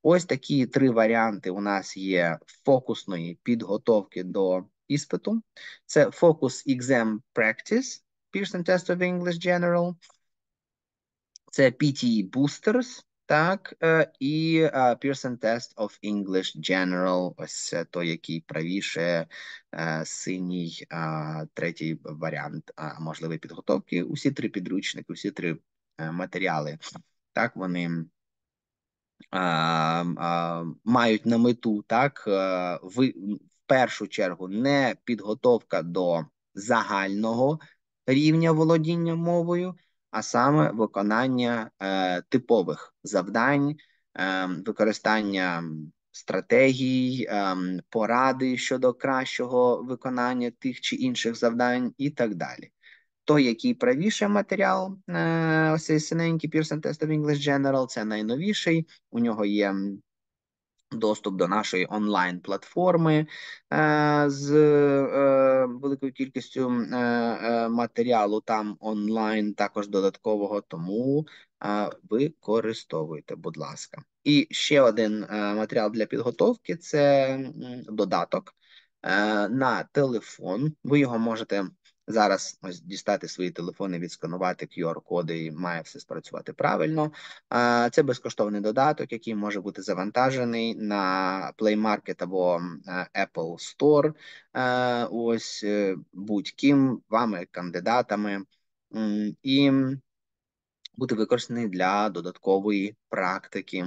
Ось такі 3 варіанти у нас є фокусної підготовки до іспиту. Це Focus Exam Practice, Pearson Test of English General, це PTE Boosters, так, і Pearson Test of English General, ось той, який правіше, синій, третій варіант можливої підготовки. Усі 3 підручники, усі 3 матеріали, так, вони мають на мету, так, в першу чергу не підготовка до загального рівня володіння мовою, а саме виконання типових завдань, використання стратегій, поради щодо кращого виконання тих чи інших завдань і так далі. Той, який правіше матеріал, ось цей синенький Pearson Test of English General, це найновіший, у нього є доступ до нашої онлайн-платформи з великою кількістю матеріалу там онлайн, також додаткового, тому використовуйте, будь ласка. І ще один матеріал для підготовки – це додаток на телефон. Ви його можете зараз ось дістати свої телефони, відсканувати QR-коди, і має все спрацювати правильно. Це безкоштовний додаток, який може бути завантажений на Play Market або Apple Store. Ось будь-ким, вами, кандидатами, і бути використаний для додаткової практики,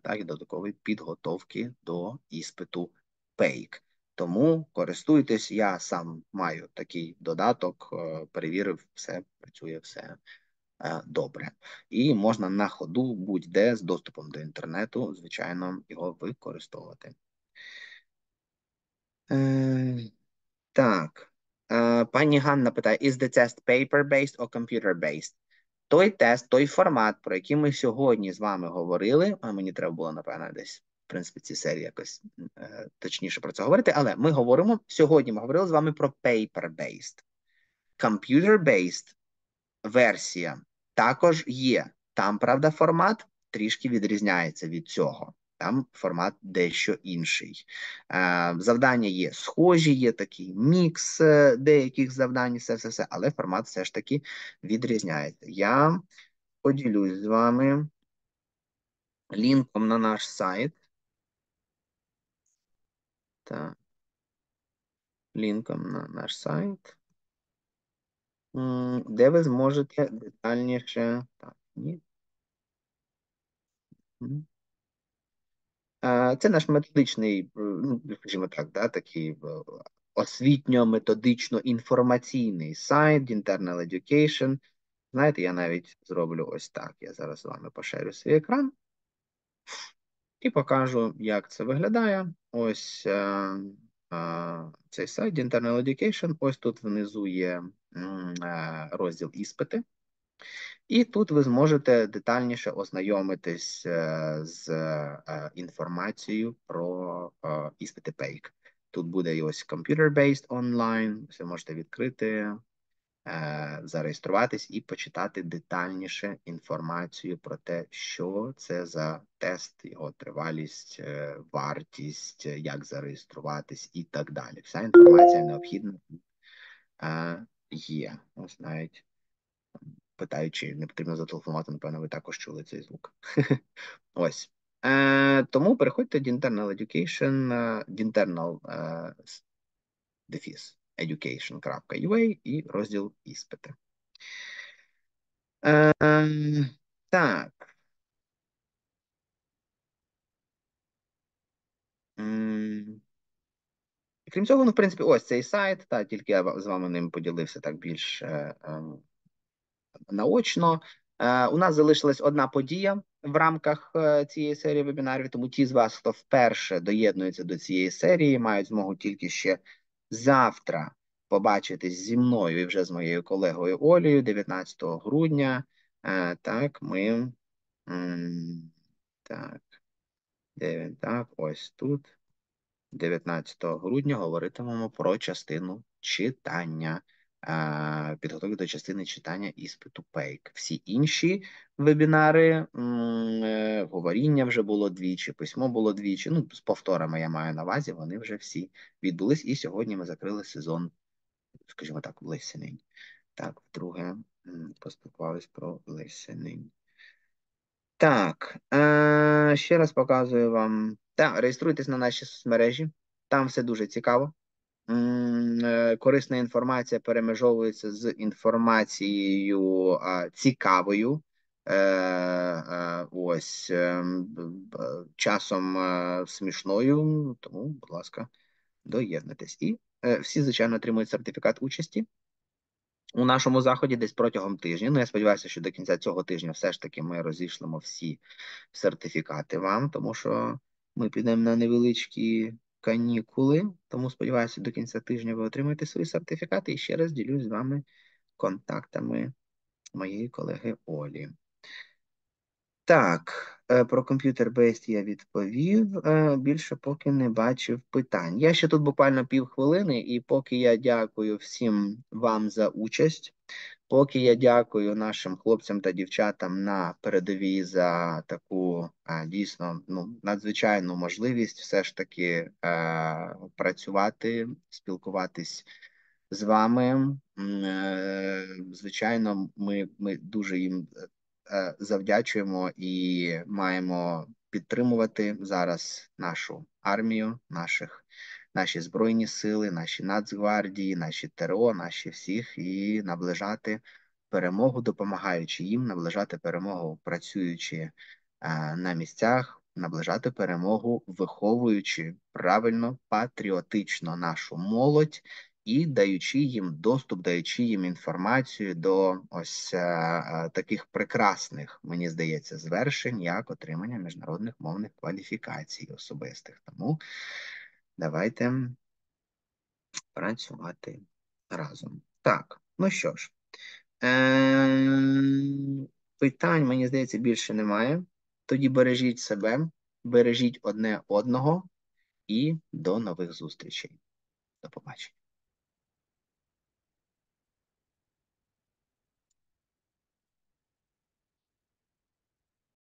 так, і додаткової підготовки до іспиту PEIC. Тому користуйтесь, я сам маю такий додаток, перевірив, все працює, все добре. І можна на ходу, будь-де, з доступом до інтернету, звичайно, його використовувати. Так, пані Ганна питає, is the test paper-based or computer-based? Той тест, той формат, про який ми сьогодні з вами говорили, а мені треба було, напевно, десь, в принципі, ці серії якось точніше про це говорити, але сьогодні ми говорили з вами про paper-based. Computer-based версія також є. Там, правда, формат трішки відрізняється від цього. Там формат дещо інший. Завдання є схожі, є такий мікс деяких завдань, все, але формат все ж таки відрізняється. Я поділюсь з вами лінком на наш сайт. Так. Лінком на наш сайт, де ви зможете детальніше... Так, ні. Це наш методичний, скажімо так, такий освітньо-методично-інформаційний сайт Internal Education. Знаєте, я навіть зроблю ось так. Я зараз з вами поширю свій екран і покажу, як це виглядає. Ось цей сайт Internal Education. Ось тут внизу є розділ «Іспити». І тут ви зможете детальніше ознайомитись з інформацією про іспити PEIC. Тут буде ось computer-based online, ви можете відкрити зареєструватись і почитати детальніше інформацію про те, що це за тест, його тривалість, вартість, як зареєструватись і так далі. Вся інформація необхідна є. Ось навіть питаючи, не потрібно зателефонувати, напевно, ви також чули цей звук. Ось. Тому переходьте до Internal Education, Internal education.ua і розділ іспити. Так. Крім цього, ну, в принципі, ось цей сайт, та, тільки я з вами ним поділився так більш наочно. У нас залишилась одна подія в рамках цієї серії вебінарів, тому ті з вас, хто вперше доєднується до цієї серії, мають змогу тільки ще завтра побачитись зі мною і вже з моєю колегою Олею 19 грудня. Так, ми... Так, ось тут. 19 грудня говоритимемо про частину читання, підготовки до частини читання іспиту PEIC. Всі інші вебінари, говоріння вже було двічі, письмо було двічі, ну, з повторами я маю на увазі, вони вже всі відбулись, і сьогодні ми закрили сезон, скажімо так, listening. Так, вдруге поспілкувались про listening. Так, ще раз показую вам. Так, реєструйтесь на наші соцмережі, там все дуже цікаво. Корисна інформація перемежовується з інформацією цікавою. Ось, часом смішною, тому, будь ласка, доєднуйтесь. І всі, звичайно, отримують сертифікат участі у нашому заході десь протягом тижня. Ну, я сподіваюся, що до кінця цього тижня все ж таки ми розійшлемо всі сертифікати вам, тому що ми підемо на невеличкі канікули, тому сподіваюся, до кінця тижня ви отримаєте свої сертифікати і ще раз ділюсь з вами контактами моєї колеги Олі. Так, про computer-based я відповів, більше поки не бачив питань. Я ще тут буквально півхвилини, і поки я дякую всім вам за участь, поки я дякую нашим хлопцям та дівчатам на передовій за таку дійсно надзвичайну можливість все ж таки працювати, спілкуватись з вами. Звичайно, ми дуже їм завдячуємо і маємо підтримувати зараз нашу армію, наші Збройні сили, наші Нацгвардії, наші ТРО, наші всіх, і наближати перемогу, допомагаючи їм, наближати перемогу, працюючи на місцях, наближати перемогу, виховуючи правильно, патріотично нашу молодь, і даючи їм доступ, даючи їм інформацію до ось таких прекрасних, мені здається, звершень, як отримання міжнародних мовних кваліфікацій особистих. Тому давайте працювати разом. Так, ну що ж, питань, мені здається, більше немає. Тоді бережіть себе, бережіть одне одного і до нових зустрічей. До побачення.